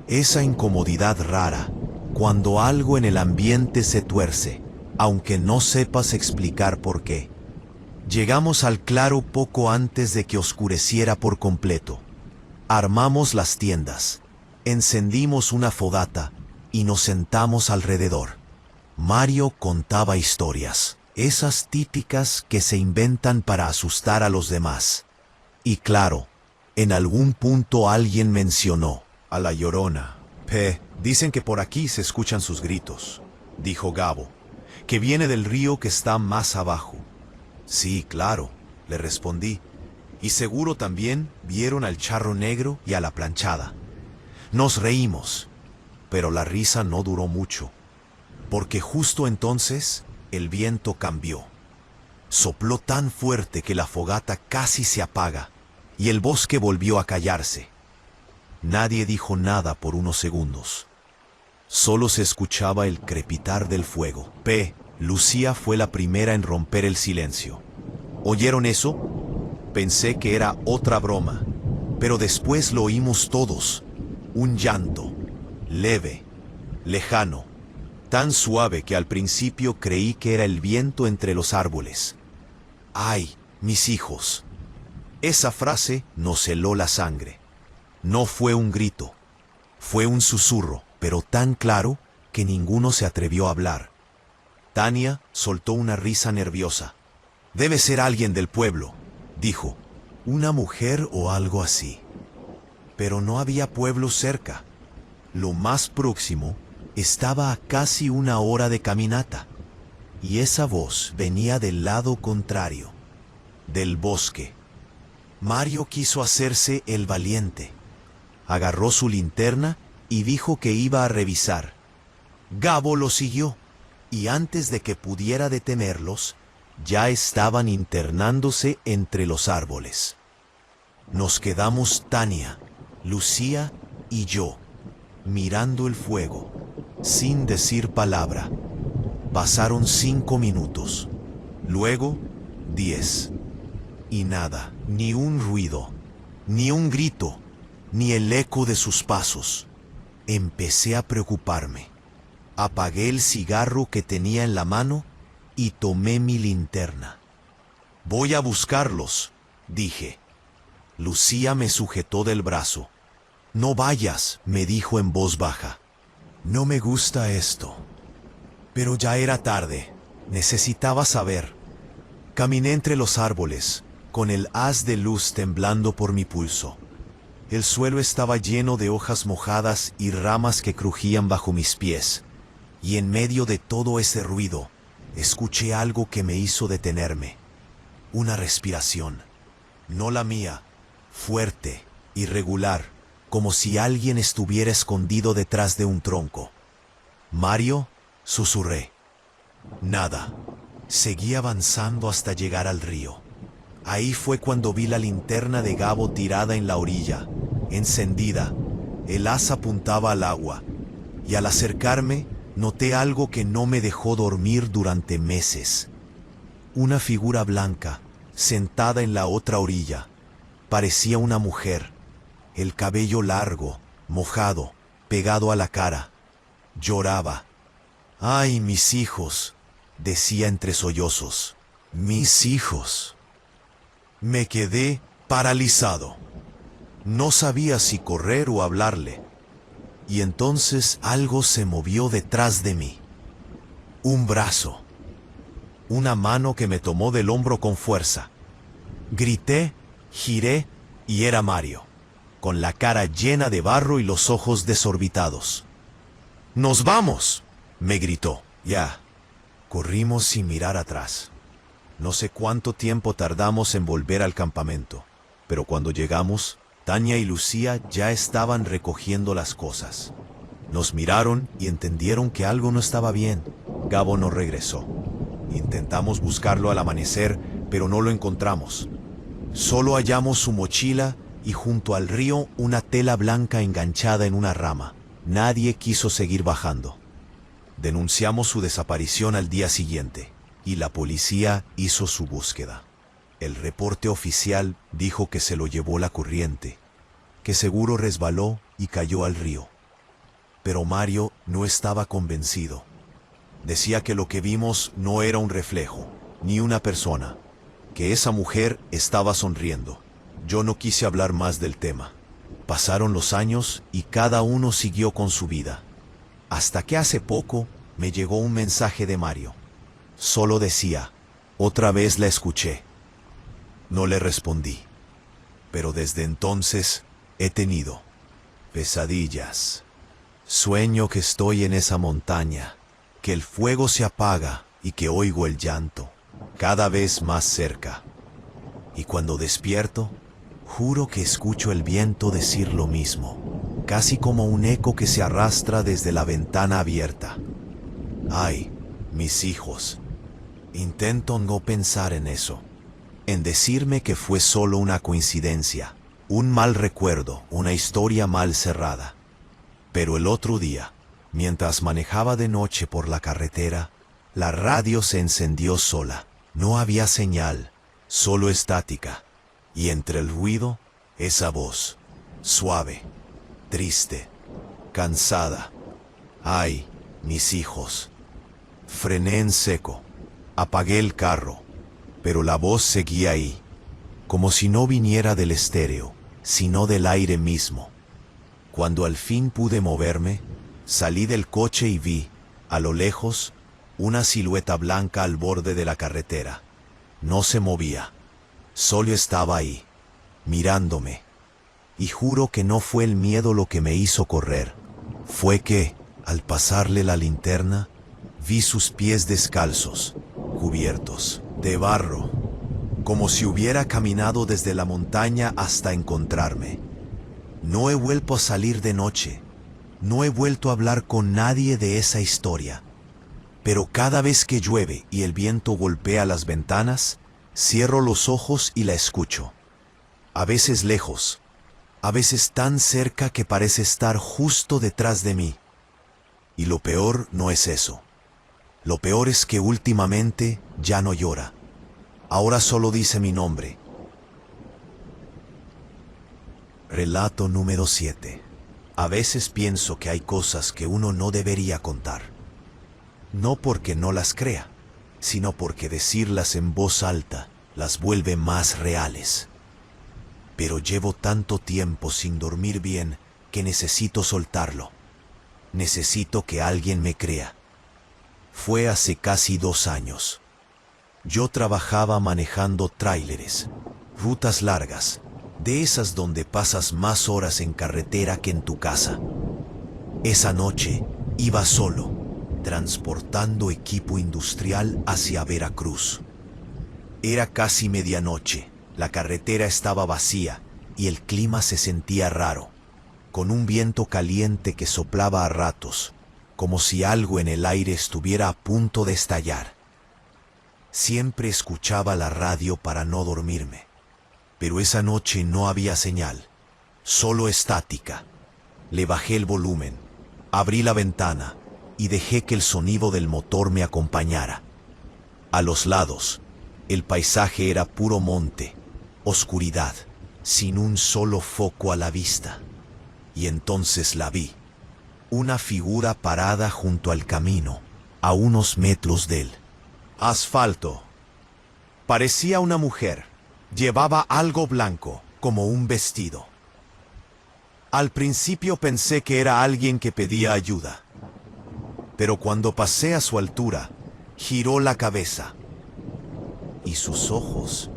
Esa incomodidad rara, cuando algo en el ambiente se tuerce, aunque no sepas explicar por qué. Llegamos al claro poco antes de que oscureciera por completo. Armamos las tiendas, encendimos una fogata y nos sentamos alrededor. Mario contaba historias, esas típicas que se inventan para asustar a los demás. Y claro, en algún punto alguien mencionó a la Llorona. Dicen que por aquí se escuchan sus gritos, dijo Gabo, que viene del río que está más abajo. Sí, claro, le respondí, y seguro también vieron al charro negro y a la planchada. Nos reímos, pero la risa no duró mucho, porque justo entonces el viento cambió. Sopló tan fuerte que la fogata casi se apaga, y el bosque volvió a callarse. Nadie dijo nada por unos segundos. Solo se escuchaba el crepitar del fuego. Lucía fue la primera en romper el silencio. ¿Oyeron eso? Pensé que era otra broma, pero después lo oímos todos. Un llanto, leve, lejano, tan suave que al principio creí que era el viento entre los árboles. ¡Ay, mis hijos! Esa frase nos heló la sangre. No fue un grito, fue un susurro, pero tan claro que ninguno se atrevió a hablar. Tania soltó una risa nerviosa. Debe ser alguien del pueblo, dijo. Una mujer o algo así. Pero no había pueblo cerca. Lo más próximo estaba a casi una hora de caminata. Y esa voz venía del lado contrario, del bosque. Mario quiso hacerse el valiente. Agarró su linterna y dijo que iba a revisar. Gabo lo siguió, y antes de que pudiera detenerlos, ya estaban internándose entre los árboles. Nos quedamos Tania, Lucía y yo, mirando el fuego, sin decir palabra. Pasaron 5 minutos, luego 10. Y nada, ni un ruido, ni un grito, ni el eco de sus pasos. Empecé a preocuparme. Apagué el cigarro que tenía en la mano y tomé mi linterna. Voy a buscarlos, dije. Lucía me sujetó del brazo. No vayas, me dijo en voz baja. No me gusta esto. Pero ya era tarde. Necesitaba saber. Caminé entre los árboles, con el haz de luz temblando por mi pulso. El suelo estaba lleno de hojas mojadas y ramas que crujían bajo mis pies. Y en medio de todo ese ruido, escuché algo que me hizo detenerme. Una respiración. No la mía. Fuerte, irregular, como si alguien estuviera escondido detrás de un tronco. «Mario», susurré. Nada. Seguí avanzando hasta llegar al río. Ahí fue cuando vi la linterna de Gabo tirada en la orilla, encendida. El haz apuntaba al agua, y al acercarme, noté algo que no me dejó dormir durante meses. Una figura blanca, sentada en la otra orilla. Parecía una mujer, el cabello largo, mojado, pegado a la cara. Lloraba. «Ay, mis hijos», decía entre sollozos. «Mis hijos». Me quedé paralizado. No sabía si correr o hablarle. Y entonces algo se movió detrás de mí. Un brazo. Una mano que me tomó del hombro con fuerza. Grité, giré y era Mario, con la cara llena de barro y los ojos desorbitados. «¡Nos vamos!», me gritó. Ya. Corrimos sin mirar atrás. No sé cuánto tiempo tardamos en volver al campamento, pero cuando llegamos, Tania y Lucía ya estaban recogiendo las cosas. Nos miraron y entendieron que algo no estaba bien. Gabo no regresó. Intentamos buscarlo al amanecer, pero no lo encontramos. Solo hallamos su mochila y junto al río una tela blanca enganchada en una rama. Nadie quiso seguir bajando. Denunciamos su desaparición al día siguiente. y la policía hizo su búsqueda. El reporte oficial dijo que se lo llevó la corriente, que seguro resbaló y cayó al río. Pero Mario no estaba convencido. Decía que lo que vimos no era un reflejo, ni una persona, que esa mujer estaba sonriendo. Yo no quise hablar más del tema. Pasaron los años y cada uno siguió con su vida. Hasta que hace poco me llegó un mensaje de Mario. Solo decía, otra vez la escuché. No le respondí. Pero desde entonces he tenido pesadillas. Sueño que estoy en esa montaña, que el fuego se apaga y que oigo el llanto, cada vez más cerca. Y cuando despierto, juro que escucho el viento decir lo mismo, casi como un eco que se arrastra desde la ventana abierta. Ay, mis hijos, intento no pensar en eso, en decirme que fue solo una coincidencia, un mal recuerdo, una historia mal cerrada. Pero el otro día, mientras manejaba de noche por la carretera, la radio se encendió sola. No había señal, solo estática. Y entre el ruido, esa voz, suave, triste, cansada. Ay, mis hijos. Frené en seco, apagué el carro, pero la voz seguía ahí, como si no viniera del estéreo, sino del aire mismo. Cuando al fin pude moverme, salí del coche y vi, a lo lejos, una silueta blanca al borde de la carretera. No se movía, solo estaba ahí, mirándome. Y juro que no fue el miedo lo que me hizo correr. Fue que, al pasarle la linterna, vi sus pies descalzos, cubiertos de barro, como si hubiera caminado desde la montaña hasta encontrarme. No he vuelto a salir de noche, no he vuelto a hablar con nadie de esa historia. Pero cada vez que llueve y el viento golpea las ventanas, cierro los ojos y la escucho. A veces lejos, a veces tan cerca que parece estar justo detrás de mí. Y lo peor no es eso. Lo peor es que últimamente ya no llora. Ahora solo dice mi nombre. Relato número 7. A veces pienso que hay cosas que uno no debería contar. No porque no las crea, sino porque decirlas en voz alta las vuelve más reales. Pero llevo tanto tiempo sin dormir bien que necesito soltarlo. Necesito que alguien me crea. Fue hace casi 2 años. Yo trabajaba manejando tráileres, rutas largas, de esas donde pasas más horas en carretera que en tu casa. Esa noche iba solo, transportando equipo industrial hacia Veracruz. Era casi medianoche, la carretera estaba vacía y el clima se sentía raro, con un viento caliente que soplaba a ratos, como si algo en el aire estuviera a punto de estallar. Siempre escuchaba la radio para no dormirme, pero esa noche no había señal, solo estática. Le bajé el volumen, abrí la ventana y dejé que el sonido del motor me acompañara. A los lados, el paisaje era puro monte, oscuridad, sin un solo foco a la vista. Y entonces la vi, una figura parada junto al camino, a unos metros de él. Asfalto. Parecía una mujer. Llevaba algo blanco, como un vestido. Al principio pensé que era alguien que pedía ayuda. Pero cuando pasé a su altura, giró la cabeza. Y sus ojos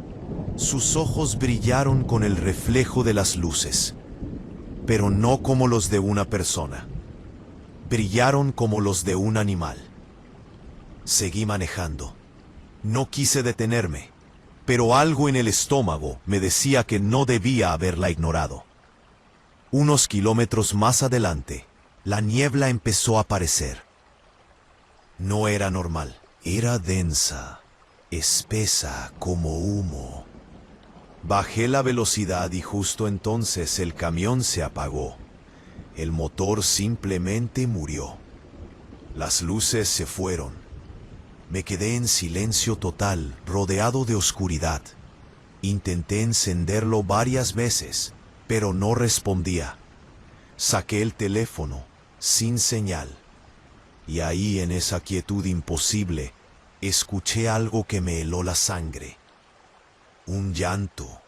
brillaron con el reflejo de las luces. Pero no como los de una persona. Brillaron como los de un animal. Seguí manejando. No quise detenerme, pero algo en el estómago me decía que no debía haberla ignorado. Unos kilómetros más adelante, la niebla empezó a aparecer. No era normal, era densa, espesa como humo. Bajé la velocidad y justo entonces el camión se apagó. El motor simplemente murió. Las luces se fueron. Me quedé en silencio total, rodeado de oscuridad. Intenté encenderlo varias veces, pero no respondía. Saqué el teléfono, sin señal. Y ahí, en esa quietud imposible, escuché algo que me heló la sangre. Un llanto,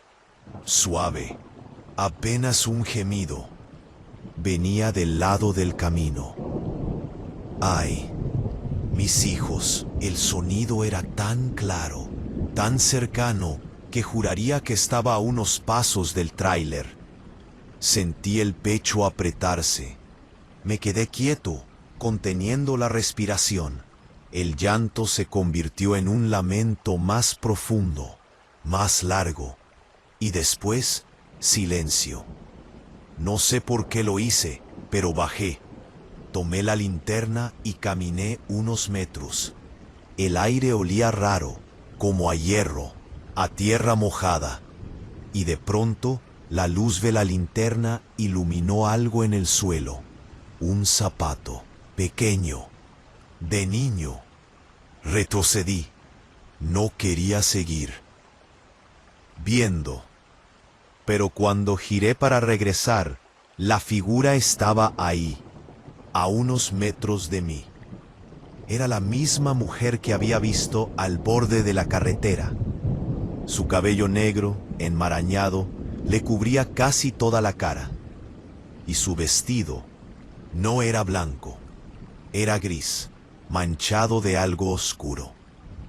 suave, apenas un gemido. Venía del lado del camino. ¡Ay! Mis hijos, el sonido era tan claro, tan cercano, que juraría que estaba a unos pasos del tráiler. Sentí el pecho apretarse. Me quedé quieto, conteniendo la respiración. El llanto se convirtió en un lamento más profundo, más largo, y después, silencio. No sé por qué lo hice, pero bajé. Tomé la linterna y caminé unos metros. El aire olía raro, como a hierro, a tierra mojada. Y de pronto, la luz de la linterna iluminó algo en el suelo. Un zapato, pequeño, de niño. Retrocedí. No quería seguir viendo. Pero cuando giré para regresar, la figura estaba ahí, a unos metros de mí. Era la misma mujer que había visto al borde de la carretera. Su cabello negro, enmarañado, le cubría casi toda la cara. Y su vestido no era blanco, era gris, manchado de algo oscuro.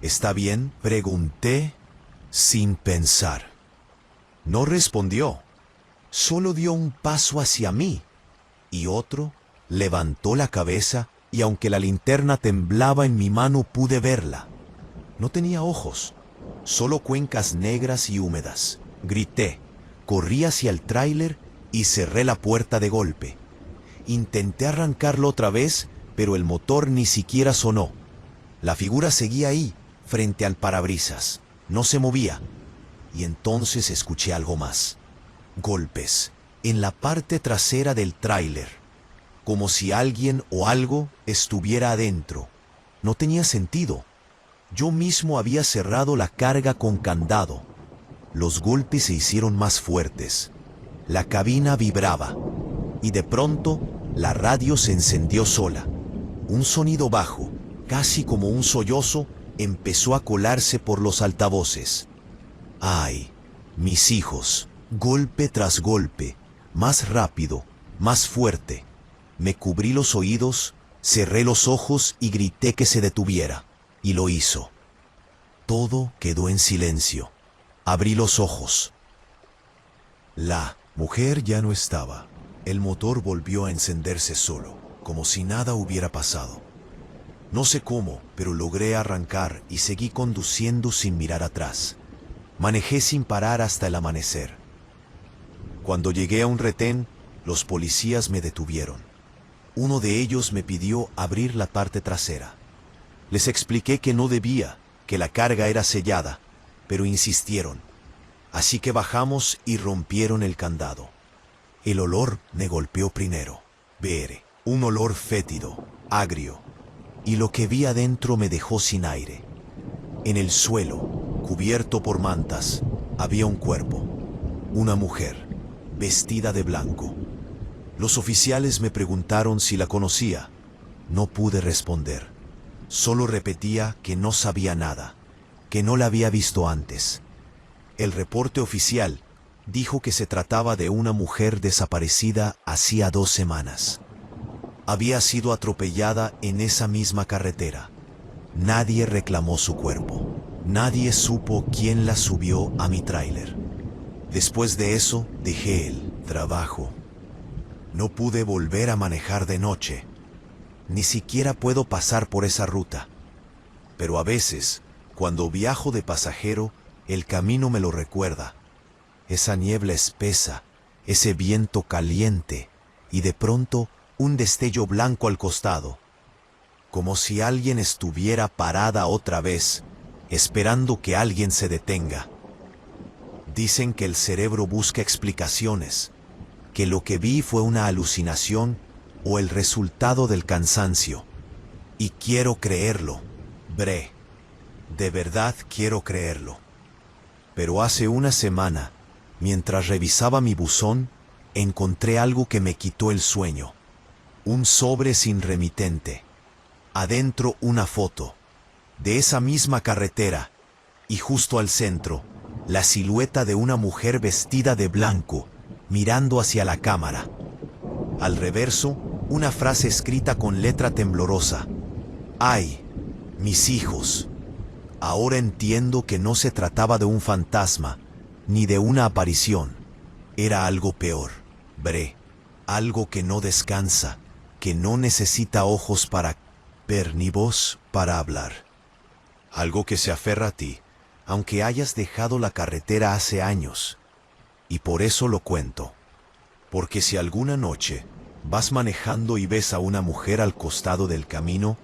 ¿Está bien?, pregunté sin pensar. No respondió, solo dio un paso hacia mí y otro. Levantó la cabeza y aunque la linterna temblaba en mi mano pude verla. No tenía ojos, solo cuencas negras y húmedas. Grité, corrí hacia el tráiler y cerré la puerta de golpe. Intenté arrancarlo otra vez, pero el motor ni siquiera sonó. La figura seguía ahí, frente al parabrisas. No se movía. Y entonces escuché algo más. Golpes en la parte trasera del tráiler, como si alguien o algo estuviera adentro. No tenía sentido. Yo mismo había cerrado la carga con candado. Los golpes se hicieron más fuertes. La cabina vibraba. Y de pronto, la radio se encendió sola. Un sonido bajo, casi como un sollozo, empezó a colarse por los altavoces. ¡Ay! Mis hijos, golpe tras golpe, más rápido, más fuerte. Me cubrí los oídos, cerré los ojos y grité que se detuviera. Y lo hizo. Todo quedó en silencio. Abrí los ojos. La mujer ya no estaba. El motor volvió a encenderse solo, como si nada hubiera pasado. No sé cómo, pero logré arrancar y seguí conduciendo sin mirar atrás. Manejé sin parar hasta el amanecer. Cuando llegué a un retén, los policías me detuvieron. Uno de ellos me pidió abrir la parte trasera. Les expliqué que no debía, que la carga era sellada, pero insistieron. Así que bajamos y rompieron el candado. El olor me golpeó primero. Ver, un olor fétido, agrio, y lo que vi adentro me dejó sin aire. En el suelo, cubierto por mantas, había un cuerpo, una mujer, vestida de blanco. Los oficiales me preguntaron si la conocía. No pude responder. Solo repetía que no sabía nada, que no la había visto antes. El reporte oficial dijo que se trataba de una mujer desaparecida hacía 2 semanas. Había sido atropellada en esa misma carretera. Nadie reclamó su cuerpo. Nadie supo quién la subió a mi tráiler. Después de eso, dejé el trabajo. No pude volver a manejar de noche. Ni siquiera puedo pasar por esa ruta. Pero a veces, cuando viajo de pasajero, el camino me lo recuerda. Esa niebla espesa, ese viento caliente y de pronto un destello blanco al costado. Como si alguien estuviera parada otra vez, esperando que alguien se detenga. Dicen que el cerebro busca explicaciones, que lo que vi fue una alucinación o el resultado del cansancio. Y quiero creerlo, Bre. De verdad quiero creerlo. Pero hace una semana, mientras revisaba mi buzón, encontré algo que me quitó el sueño. Un sobre sin remitente. Adentro una foto. De esa misma carretera. Y justo al centro, la silueta de una mujer vestida de blanco, mirando hacia la cámara. Al reverso, una frase escrita con letra temblorosa. ¡Ay, mis hijos! Ahora entiendo que no se trataba de un fantasma, ni de una aparición. Era algo peor, Bre. Algo que no descansa, que no necesita ojos para ver ni voz para hablar. Algo que se aferra a ti, aunque hayas dejado la carretera hace años. Y por eso lo cuento. Porque si alguna noche vas manejando y ves a una mujer al costado del camino,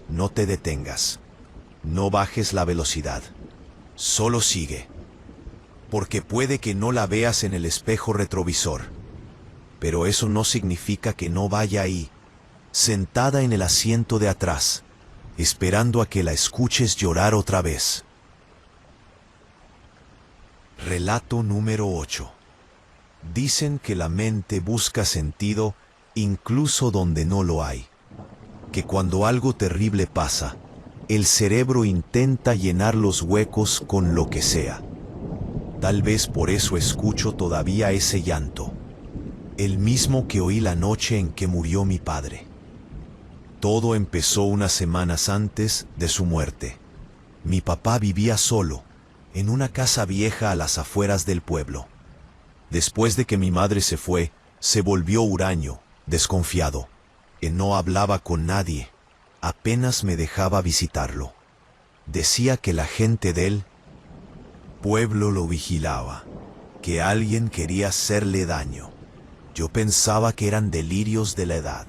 no te detengas. No bajes la velocidad. Solo sigue. Porque puede que no la veas en el espejo retrovisor. Pero eso no significa que no vaya ahí, sentada en el asiento de atrás, esperando a que la escuches llorar otra vez. Relato número 8. Dicen que la mente busca sentido incluso donde no lo hay. Que cuando algo terrible pasa, el cerebro intenta llenar los huecos con lo que sea. Tal vez por eso escucho todavía ese llanto, el mismo que oí la noche en que murió mi padre. Todo empezó unas semanas antes de su muerte. Mi papá vivía solo, en una casa vieja a las afueras del pueblo. Después de que mi madre se fue, se volvió huraño, desconfiado, que no hablaba con nadie. Apenas me dejaba visitarlo. Decía que la gente del pueblo lo vigilaba, que alguien quería hacerle daño. Yo pensaba que eran delirios de la edad.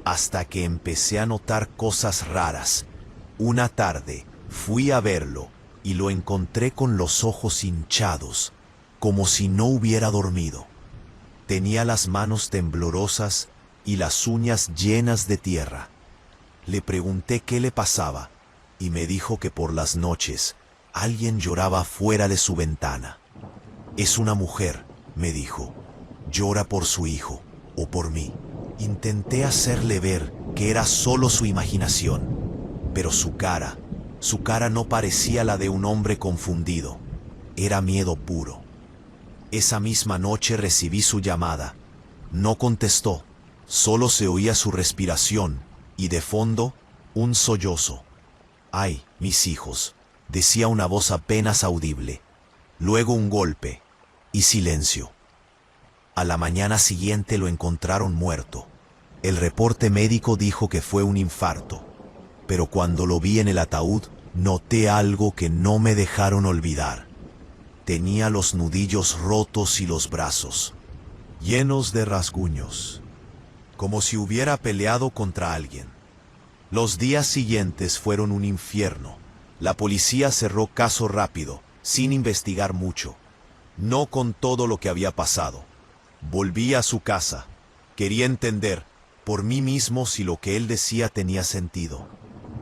Hasta que empecé a notar cosas raras. Una tarde fui a verlo y lo encontré con los ojos hinchados, como si no hubiera dormido. Tenía las manos temblorosas y las uñas llenas de tierra. Le pregunté qué le pasaba y me dijo que por las noches alguien lloraba fuera de su ventana. Es una mujer, me dijo. Llora por su hijo o por mí. Intenté hacerle ver que era solo su imaginación, pero su cara no parecía la de un hombre confundido. Era miedo puro. Esa misma noche recibí su llamada. No contestó, solo se oía su respiración y de fondo un sollozo. «Ay, mis hijos», decía una voz apenas audible. Luego un golpe y silencio. A la mañana siguiente lo encontraron muerto. El reporte médico dijo que fue un infarto, pero cuando lo vi en el ataúd, noté algo que no me dejaron olvidar. Tenía los nudillos rotos y los brazos llenos de rasguños, como si hubiera peleado contra alguien. Los días siguientes fueron un infierno. La policía cerró caso rápido, sin investigar mucho. No con todo lo que había pasado. Volví a su casa. Quería entender por mí mismo si lo que él decía tenía sentido.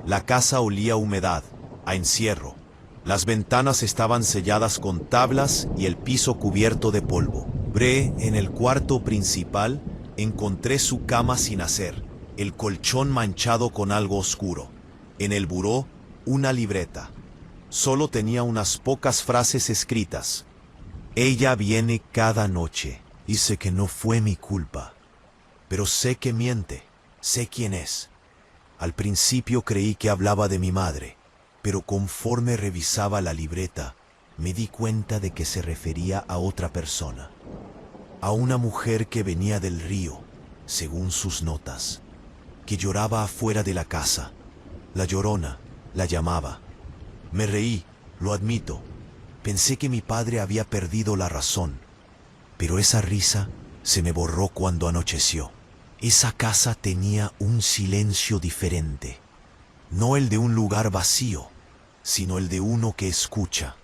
La casa olía a humedad, a encierro. Las ventanas estaban selladas con tablas y el piso cubierto de polvo. En el cuarto principal encontré su cama sin hacer, el colchón manchado con algo oscuro. En el buró, una libreta. Solo tenía unas pocas frases escritas. Ella viene cada noche. Dice que no fue mi culpa. Pero sé que miente. Sé quién es. Al principio creí que hablaba de mi madre, pero conforme revisaba la libreta, me di cuenta de que se refería a otra persona. A una mujer que venía del río, según sus notas, que lloraba afuera de la casa. La Llorona la llamaba. Me reí, lo admito. Pensé que mi padre había perdido la razón, pero esa risa se me borró cuando anocheció. Esa casa tenía un silencio diferente, no el de un lugar vacío, sino el de uno que escucha.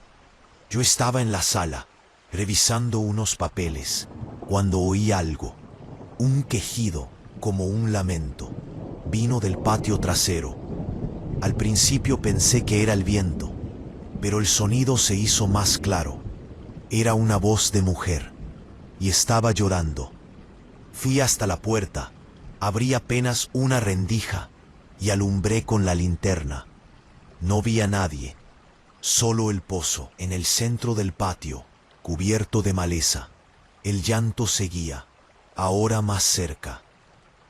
Yo estaba en la sala, revisando unos papeles, cuando oí algo, un quejido como un lamento. Vino del patio trasero. Al principio pensé que era el viento, pero el sonido se hizo más claro. Era una voz de mujer, y estaba llorando. Fui hasta la puerta, abrí apenas una rendija y alumbré con la linterna. No vi a nadie, solo el pozo en el centro del patio, cubierto de maleza. El llanto seguía, ahora más cerca.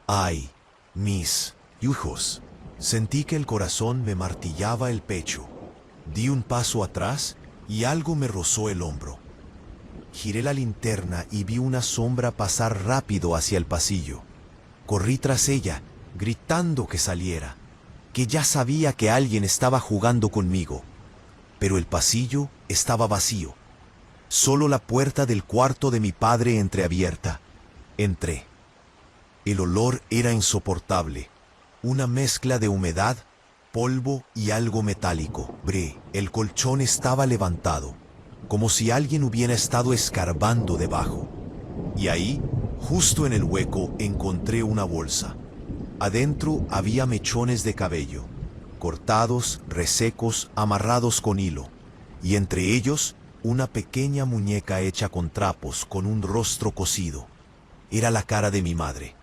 ¡Ay, mis hijos! Sentí que el corazón me martillaba el pecho. Di un paso atrás y algo me rozó el hombro. Giré la linterna y vi una sombra pasar rápido hacia el pasillo. Corrí tras ella, gritando que saliera, que ya sabía que alguien estaba jugando conmigo. Pero el pasillo estaba vacío. Solo la puerta del cuarto de mi padre entreabierta. Entré. El olor era insoportable. Una mezcla de humedad, polvo y algo metálico. El colchón estaba levantado, como si alguien hubiera estado escarbando debajo. Y ahí, justo en el hueco, encontré una bolsa. Adentro había mechones de cabello, cortados, resecos, amarrados con hilo, y entre ellos una pequeña muñeca hecha con trapos, con un rostro cosido. Era la cara de mi madre.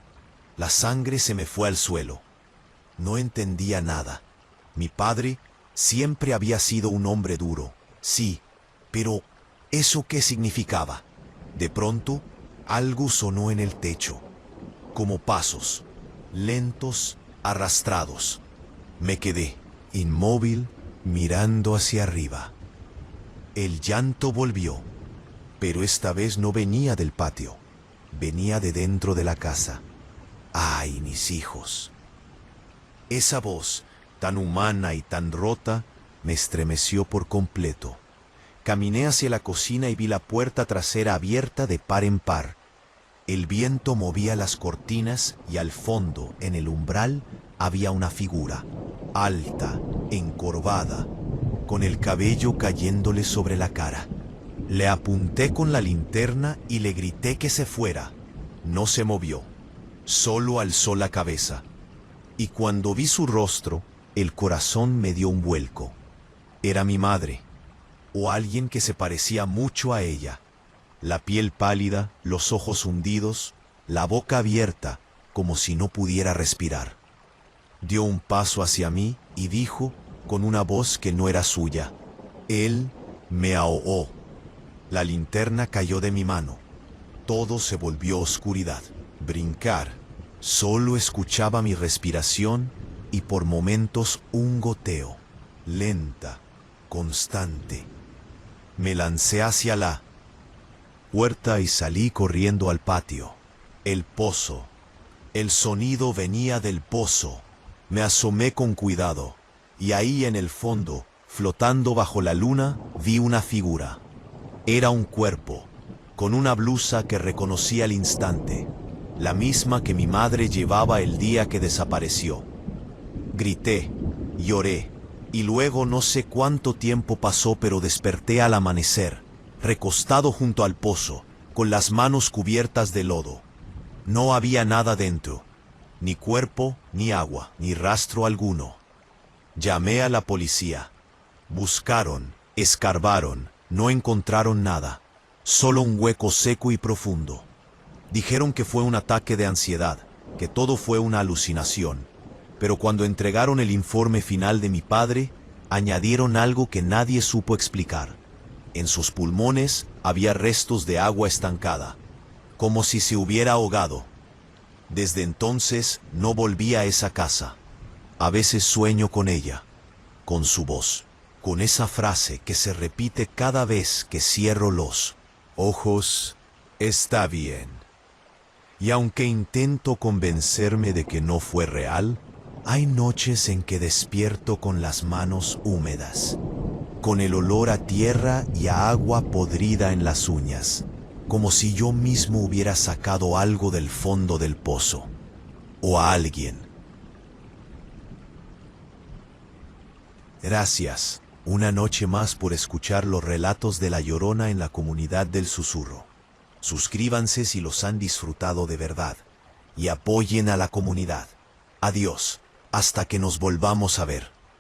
La sangre se me fue al suelo. No entendía nada. Mi padre siempre había sido un hombre duro, sí, pero ¿eso qué significaba? De pronto, algo sonó en el techo, como pasos, lentos, arrastrados. Me quedé, inmóvil, mirando hacia arriba. El llanto volvió, pero esta vez no venía del patio, venía de dentro de la casa. ¡Ay, mis hijos! Esa voz, tan humana y tan rota, me estremeció por completo. Caminé hacia la cocina y vi la puerta trasera abierta de par en par. El viento movía las cortinas y al fondo, en el umbral, había una figura, alta, encorvada, con el cabello cayéndole sobre la cara. Le apunté con la linterna y le grité que se fuera. No se movió, solo alzó la cabeza. Y cuando vi su rostro, el corazón me dio un vuelco. Era mi madre, o alguien que se parecía mucho a ella. La piel pálida, los ojos hundidos, la boca abierta, como si no pudiera respirar. Dio un paso hacia mí y dijo, con una voz que no era suya: «Él me ahogó». La linterna cayó de mi mano. Todo se volvió oscuridad. Brincar. Solo escuchaba mi respiración y por momentos un goteo, lenta, constante. Me lancé hacia la puerta y salí corriendo al patio. El pozo. El sonido venía del pozo. Me asomé con cuidado, y ahí en el fondo, flotando bajo la luna, vi una figura. Era un cuerpo, con una blusa que reconocí al instante, la misma que mi madre llevaba el día que desapareció. Grité, lloré, y luego no sé cuánto tiempo pasó, pero desperté al amanecer, recostado junto al pozo, con las manos cubiertas de lodo. No había nada dentro, ni cuerpo, ni agua, ni rastro alguno. Llamé a la policía. Buscaron, escarbaron, no encontraron nada, solo un hueco seco y profundo. Dijeron que fue un ataque de ansiedad, que todo fue una alucinación. Pero cuando entregaron el informe final de mi padre, añadieron algo que nadie supo explicar. En sus pulmones había restos de agua estancada, como si se hubiera ahogado. Desde entonces no volví a esa casa. A veces sueño con ella, con su voz, con esa frase que se repite cada vez que cierro los ojos: «Está bien». Y aunque intento convencerme de que no fue real, hay noches en que despierto con las manos húmedas, con el olor a tierra y a agua podrida en las uñas, como si yo mismo hubiera sacado algo del fondo del pozo, o a alguien. Gracias, una noche más, por escuchar los relatos de La Llorona en la comunidad del Susurro. Suscríbanse si los han disfrutado de verdad y apoyen a la comunidad. Adiós, hasta que nos volvamos a ver.